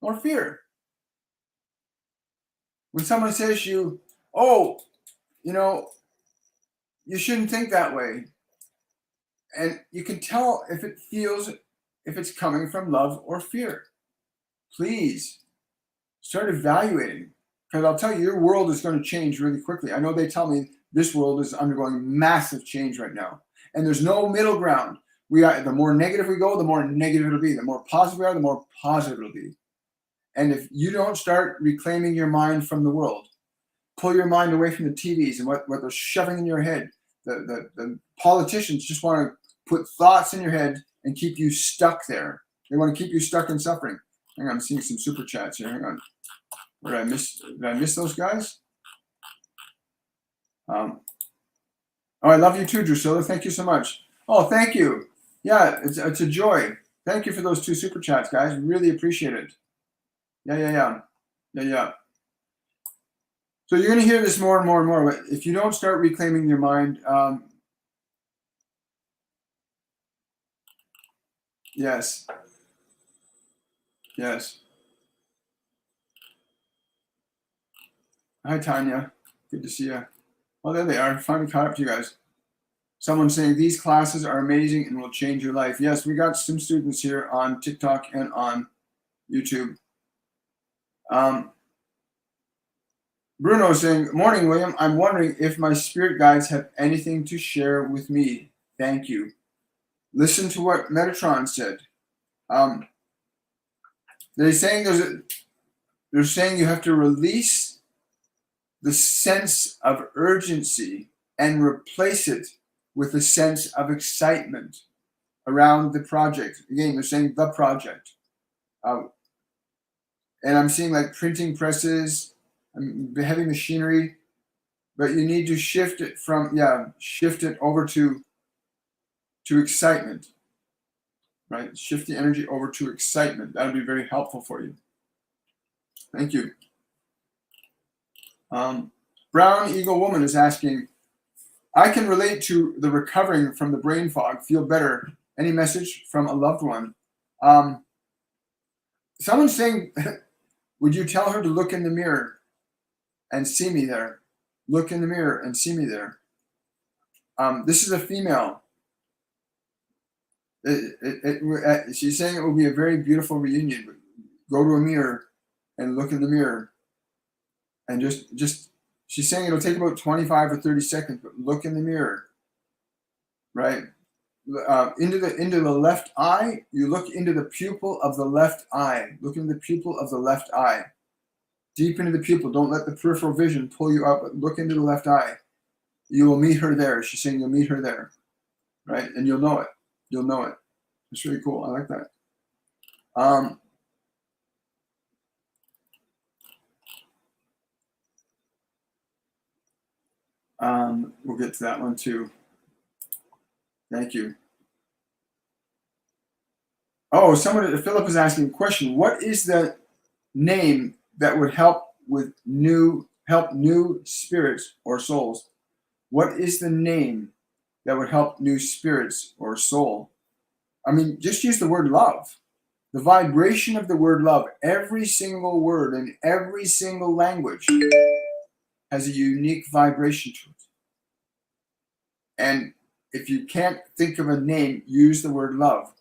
or fear? When someone says to you, oh, you shouldn't think that way. And you can tell if it's coming from love or fear. Please start evaluating, because I'll tell you, your world is going to change really quickly. I know they tell me this world is undergoing massive change right now, and there's no middle ground. The more negative we go, the more negative it'll be. The more positive we are, the more positive it'll be. And if you don't start reclaiming your mind from the world, pull your mind away from the TVs and what they're shoving in your head. The politicians just want to put thoughts in your head and keep you stuck there. They want to keep you stuck in suffering. Hang on, I'm seeing some super chats here. Hang on. Did I miss those guys? Oh, I love you too, Drusilla. Thank you so much. Oh, thank you. Yeah, it's a joy. Thank you for those 2 super chats, guys. Really appreciate it. Yeah. So you're going to hear this more and more and more. But if you don't start reclaiming your mind, yes. Hi, Tanya. Good to see you. Oh, there they are. Finally caught up to you guys. Someone saying these classes are amazing and will change your life. Yes, we got some students here on TikTok and on YouTube. Bruno saying, morning, William. I'm wondering if my spirit guides have anything to share with me. Thank you. Listen to what Metatron said. They're saying you have to release the sense of urgency and replace it with a sense of excitement around the project. Again, they're saying the project. And I'm seeing like printing presses, heavy machinery, but you need to shift it over to excitement, right? Shift the energy over to excitement. That would be very helpful for you. Thank you. Brown Eagle Woman is asking, I can relate to the recovering from the brain fog, feel better. Any message from a loved one? Someone's saying, would you tell her to look in the mirror and see me there? Look in the mirror and see me there. This is a female. She's saying it will be a very beautiful reunion. Go to a mirror and look in the mirror. And just she's saying it'll take about 25 or 30 seconds, but look in the mirror, right? Into the left eye, you look into the pupil of the left eye. Look into the pupil of the left eye. Deep into the pupil. Don't let the peripheral vision pull you up. Look into the left eye. You will meet her there. She's saying you'll meet her there, right? And you'll know it. You'll know it. It's really cool. I like that. We'll get to that one too. Thank you. Oh, Philip is asking a question. What is the name that would help new spirits or souls? What is the name that would help new spirits or soul? I mean, just use the word love. The vibration of the word love, every single word in every single language has a unique vibration to it. And if you can't think of a name, use the word love.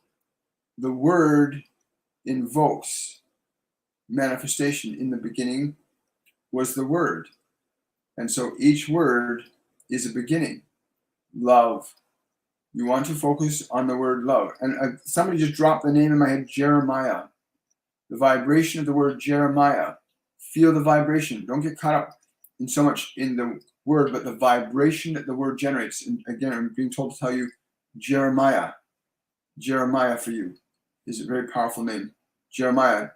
The word invokes manifestation. In the beginning was the word. And so each word is a beginning. Love. You want to focus on the word love. And somebody just dropped the name in my head, Jeremiah. The vibration of the word Jeremiah. Feel the vibration. Don't get caught up in so much in the word, but the vibration that the word generates. And again, I'm being told to tell you, Jeremiah. Jeremiah for you is a very powerful name. Jeremiah.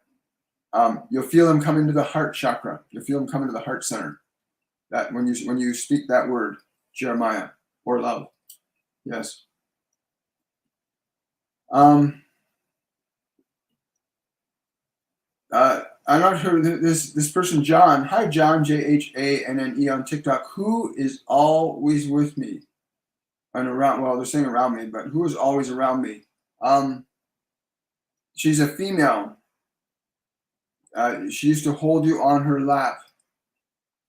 You'll feel him come into the heart chakra. You'll feel him come into the heart center. That when you speak that word, Jeremiah, or love. Yes. I'm not sure. This person, John. Hi, John. JHANNE on TikTok. Who is always with me and around? Well, they're saying around me, but who is always around me? She's a female. She used to hold you on her lap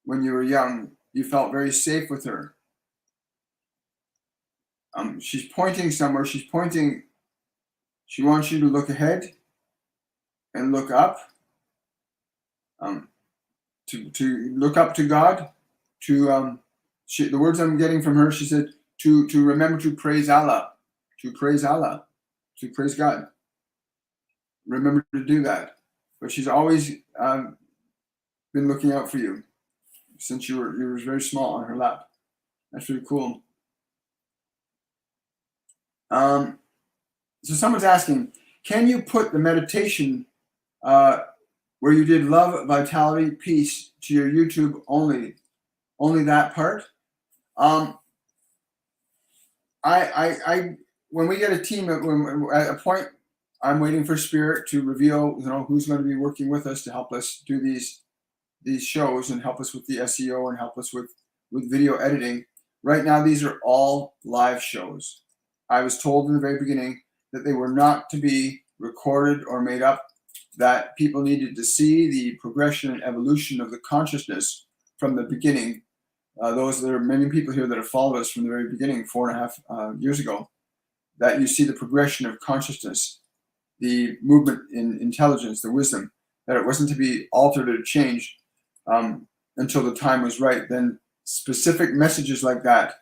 when you were young. You felt very safe with her. She's pointing somewhere. She wants you to look ahead and look up. To look up to God. The words I'm getting from her, she said, to remember to praise Allah, to praise Allah, to praise God. Remember to do that. But she's always been looking out for you since you were very small on her lap. That's really cool. So someone's asking, can you put the meditation where you did love, vitality, peace to your YouTube only that part? When we get a team, at a point, I'm waiting for Spirit to reveal, who's going to be working with us to help us do these shows and help us with the SEO and help us with video editing. Right now, these are all live shows. I was told in the very beginning that they were not to be recorded or made up, that people needed to see the progression and evolution of the consciousness from the beginning. There are many people here that have followed us from the very beginning, 4.5 years ago, that you see the progression of consciousness, the movement in intelligence, the wisdom, that it wasn't to be altered or changed until the time was right. Then specific messages like that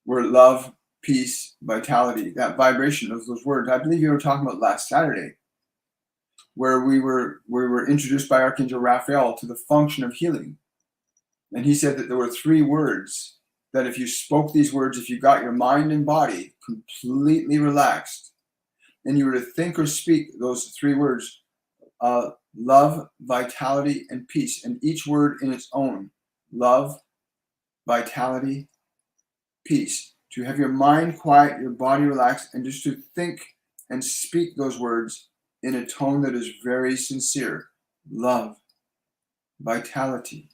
were love, peace, vitality, that vibration of those words. I believe you were talking about last Saturday, where we were introduced by Archangel Raphael to the function of healing. And he said that there were 3 words that if you spoke these words, if you got your mind and body completely relaxed, and you were to think or speak those 3 words, love, vitality, and peace, and each word in its own, love, vitality, peace, to have your mind quiet, your body relaxed, and just to think and speak those words in a tone that is very sincere. Love, vitality,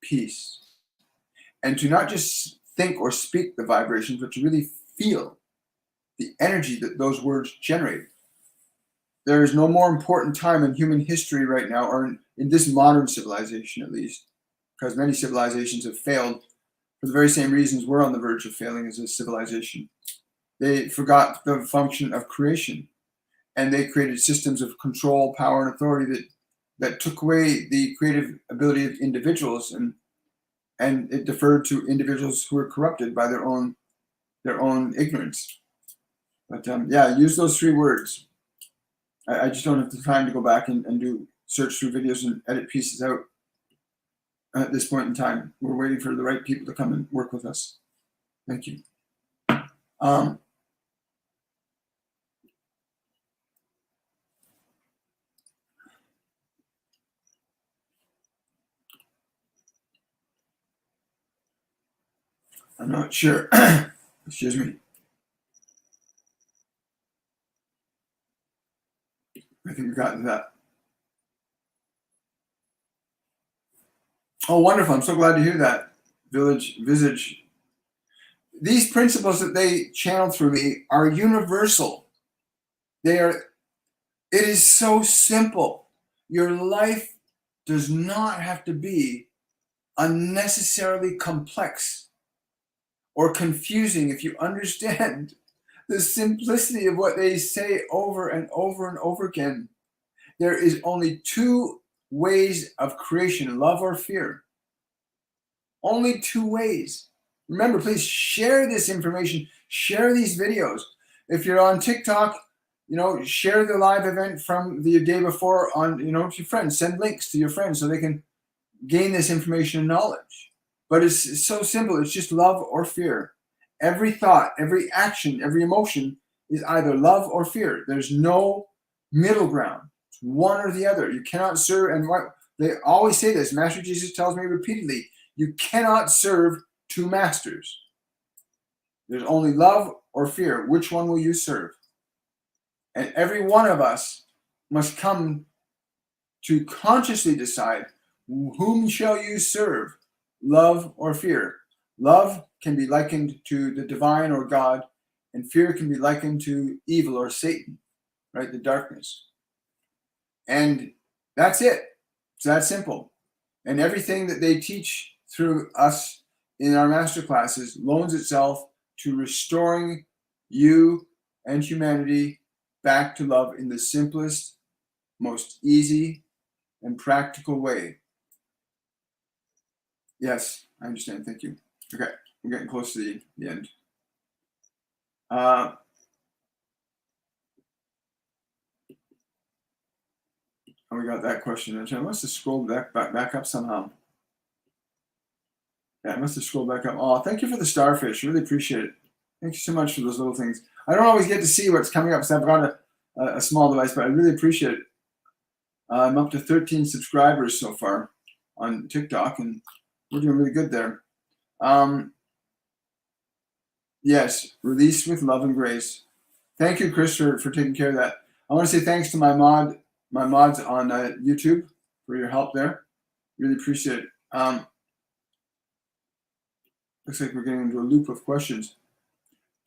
peace. And to not just think or speak the vibrations, but to really feel the energy that those words generate. There is no more important time in human history right now, or in this modern civilization at least, because many civilizations have failed for the very same reasons we're on the verge of failing as a civilization. They forgot the function of creation, and they created systems of control, power, and authority that took away the creative ability of individuals, and it deferred to individuals who were corrupted by their own ignorance. But use those 3 words. I just don't have the time to go back and do search through videos and edit pieces out at this point in time. We're waiting for the right people to come and work with us. Thank you. I'm not sure. Excuse me. I think we got that. Oh, wonderful. I'm so glad to hear that. Visage. These principles that they channel through me are universal. It is so simple. Your life does not have to be unnecessarily complex or confusing if you understand the simplicity of what they say over and over and over again. There is only 2 ways of creation, love or fear. Only 2 ways. Remember, please share this information, share these videos. If you're on TikTok, share the live event from the day before on, to your friends. Send links to your friends so they can gain this information and knowledge. But it's so simple. It's just love or fear. Every thought, every action, every emotion is either love or fear. There's no middle ground. It's one or the other. You cannot serve, and what they always say this, Master Jesus tells me repeatedly, you cannot serve 2 masters. There's only love or fear. Which one will you serve? And every one of us must come to consciously decide, whom shall you serve, love or fear? Love can be likened to the divine or God, and fear can be likened to evil or Satan, right? The darkness. And that's it. It's that simple. And everything that they teach through us in our masterclasses loans itself to restoring you and humanity back to love in the simplest, most easy, and practical way. Yes, I understand. Thank you. Okay, we're getting close to the end. We got that question. I must have scrolled back up somehow. Yeah, I must have scrolled back up. Oh, thank you for the starfish. Really appreciate it. Thank you so much for those little things. I don't always get to see what's coming up because I've got a small device, but I really appreciate it. I'm up to 13 subscribers so far on TikTok, and we're doing really good there. Yes, release with love and grace. Thank you, Chris, for taking care of that. I want to say thanks to my mods on YouTube for your help there. Really appreciate it. Looks like we're getting into a loop of questions.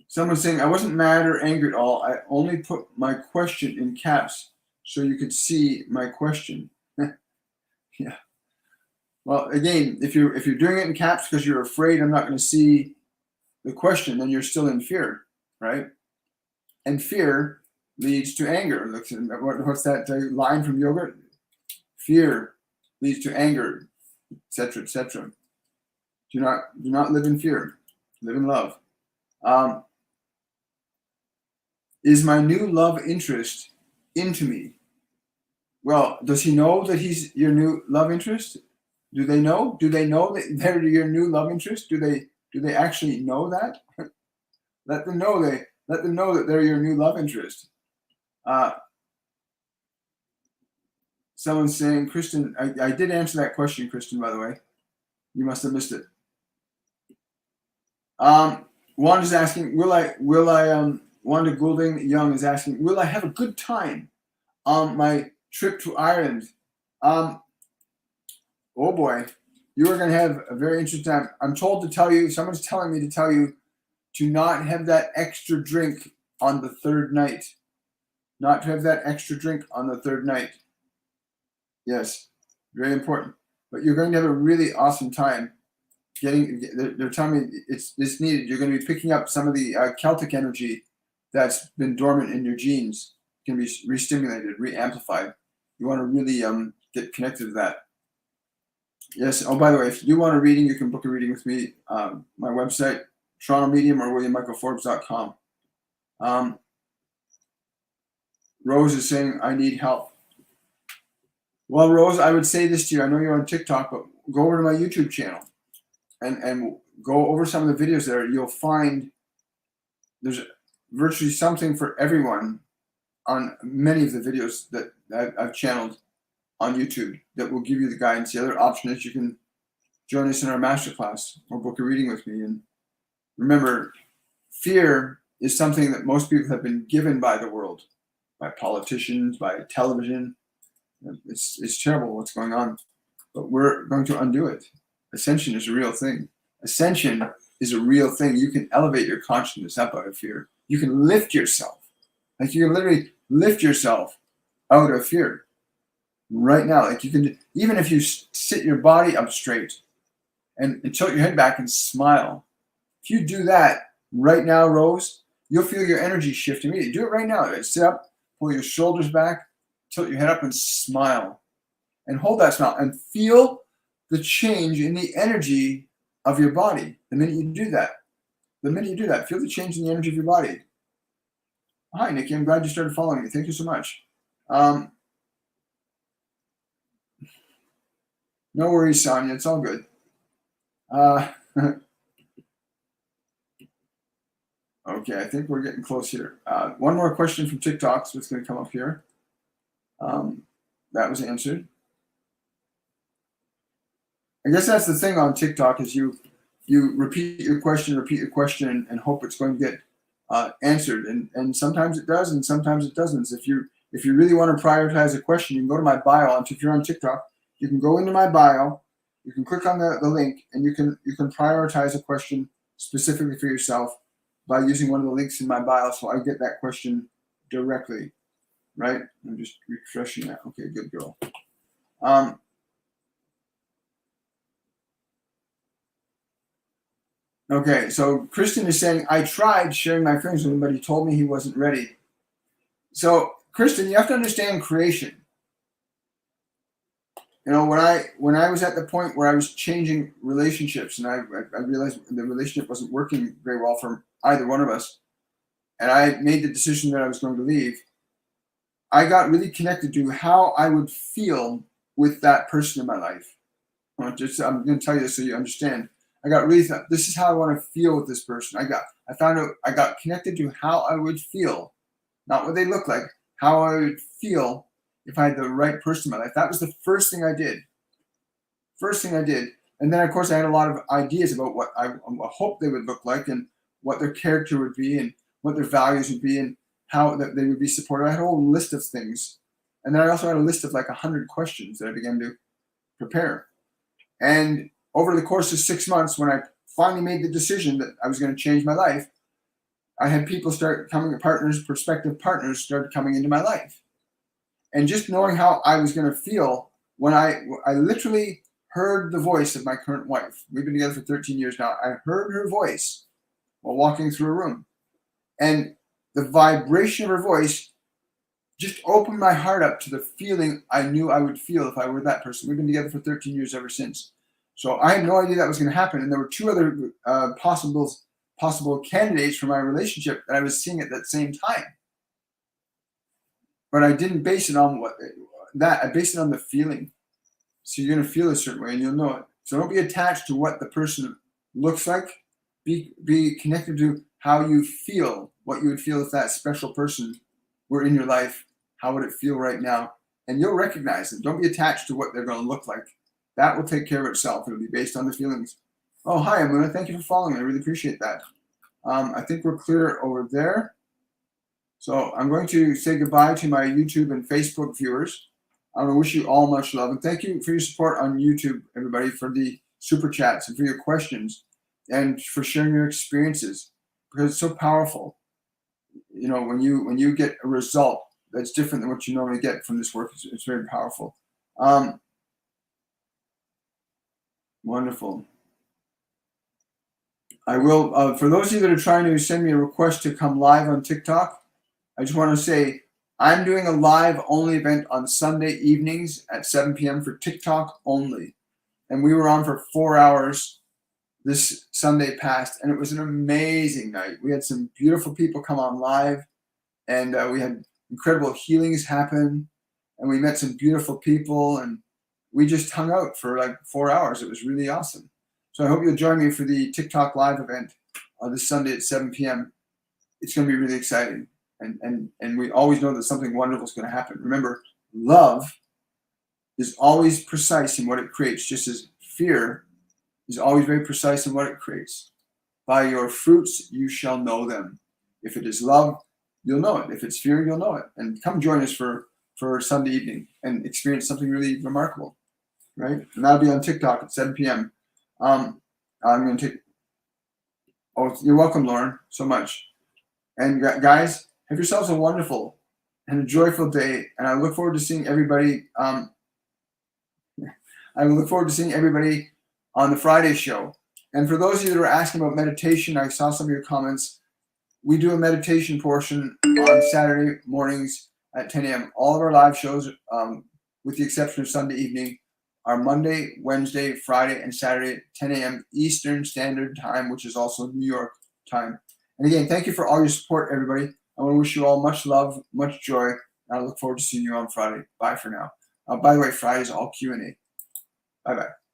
Someone's saying, I wasn't mad or angry at all. I only put my question in caps so you could see my question. Yeah. Well, again, if you're doing it in caps because you're afraid I'm not going to see the question, then you're still in fear, right? And fear leads to anger. What's that line from yoga? Fear leads to anger, etc., etc. Do not live in fear. Live in love. Is my new love interest into me? Well, does he know that he's your new love interest? Do they know? Do they know that they're your new love interest? Do they actually know that? Let them know that they're your new love interest. Someone's saying, Kristen, I did answer that question, Kristen, by the way. You must have missed it. Wanda's asking, Wanda Goulding Young is asking, will I have a good time on my trip to Ireland? Oh boy, you are going to have a very interesting time. I'm told to tell you, someone's telling me to tell you to not have that extra drink on the third night. Not to have that extra drink on the third night. Yes, very important. But you're going to have a really awesome time. They're telling me it's needed. You're going to be picking up some of the Celtic energy that's been dormant in your genes. It can be re-stimulated, re-amplified. You want to really get connected to that. Yes. Oh, by the way, if you do want a reading, you can book a reading with me. My website, Toronto Medium or WilliamMichaelForbes.com. Rose is saying, I need help. Well, Rose, I would say this to you. I know you're on TikTok, but go over to my YouTube channel and go over some of the videos there. You'll find there's virtually something for everyone on many of the videos that I've channeled on YouTube that will give you the guidance. The other option is you can join us in our masterclass or book a reading with me. And remember, fear is something that most people have been given by the world, by politicians, by television. It's terrible what's going on, but we're going to undo it. Ascension is a real thing. Ascension is a real thing. You can elevate your consciousness up out of fear. You can lift yourself. Like you can literally lift yourself out of fear right now. Like you can, even if you sit your body up straight and tilt your head back and smile. If you do that right now, Rose, you'll feel your energy shift immediately. Do it right now. Sit up, pull your shoulders back, tilt your head up and smile. And hold that smile and feel the change in the energy of your body. The minute you do that, feel the change in the energy of your body. Hi, Nikki. I'm glad you started following me. Thank you so much. No worries, Sonia. It's all good. Okay, I think we're getting close here. One more question from TikTok, so it's going to come up here. That was answered. I guess that's the thing on TikTok is you repeat your question, and hope it's going to get answered. And sometimes it does, and sometimes it doesn't. If you really want to prioritize a question, you can go to my bio. And if you're on TikTok, you can go into my bio. You can click on the link, and you can prioritize a question specifically for yourself by using one of the links in my bio. So I get that question directly, right? I'm just refreshing that. Okay, good girl. Okay, so Kristen is saying, I tried sharing my feelings with him, but he told me he wasn't ready. So, Kristen, you have to understand creation. You know, when I was at the point where I was changing relationships, and I realized the relationship wasn't working very well for either one of us, and I made the decision that I was going to leave, I got really connected to how I would feel with that person in my life. I'm going to tell you this so you understand. I got really this is how I want to feel with this person. I found out I got connected to how I would feel, not what they look like, how I would feel if I had the right person in my life. That was the first thing I did. First thing I did. And then of course I had a lot of ideas about what I hope they would look like and what their character would be and what their values would be and how that they would be supported. I had a whole list of things. And then I also had a list of like 100 questions that I began to prepare. And over the course of 6 months, when I finally made the decision that I was going to change my life, I had people start coming, prospective partners started coming into my life. And just knowing how I was going to feel when I literally heard the voice of my current wife. We've been together for 13 years now. I heard her voice while walking through a room. And the vibration of her voice just opened my heart up to the feeling I knew I would feel if I were that person. We've been together for 13 years ever since. So I had no idea that was going to happen. And there were two other possible candidates for my relationship that I was seeing at that same time. But I didn't base it on I based it on the feeling. So you're going to feel a certain way and you'll know it. So don't be attached to what the person looks like. Be connected to how you feel, what you would feel if that special person were in your life. How would it feel right now? And you'll recognize it. Don't be attached to what they're going to look like. That will take care of itself. It'll be based on the feelings. Oh, hi, Amuna. Thank you for following. I really appreciate that. I think we're clear over there. So I'm going to say goodbye to my YouTube and Facebook viewers. I want to wish you all much love. And thank you for your support on YouTube, everybody, for the super chats and for your questions and for sharing your experiences, because it's so powerful. You know, when you get a result that's different than what you normally get from this work, it's very powerful. Wonderful. I will, for those of you that are trying to send me a request to come live on TikTok, I just want to say I'm doing a live only event on Sunday evenings at 7 p.m. for TikTok only. And we were on for 4 hours this Sunday past, and it was an amazing night. We had some beautiful people come on live, and we had incredible healings happen, and we met some beautiful people, and we just hung out for like 4 hours. It was really awesome. So I hope you'll join me for the TikTok live event this Sunday at 7 p.m. It's going to be really exciting. And we always know that something wonderful is going to happen. Remember, love is always precise in what it creates, just as fear is always very precise in what it creates. By your fruits you shall know them. If it is love, you'll know it. If it's fear, you'll know it. And come join us for Sunday evening and experience something really remarkable, right? And that'll be on TikTok at 7 p.m. I'm going to take... Oh, you're welcome, Lauren, so much. And guys, have yourselves a wonderful and a joyful day. And I look forward to seeing everybody. I look forward to seeing everybody on the Friday show. And for those of you that are asking about meditation, I saw some of your comments. We do a meditation portion on Saturday mornings at 10 a.m. All of our live shows, with the exception of Sunday evening, are Monday, Wednesday, Friday, and Saturday at 10 a.m. Eastern Standard Time, which is also New York time. And again, thank you for all your support, everybody. I want to wish you all much love, much joy, and I look forward to seeing you on Friday. Bye for now. By the way, Friday is all Q&A. Bye-bye.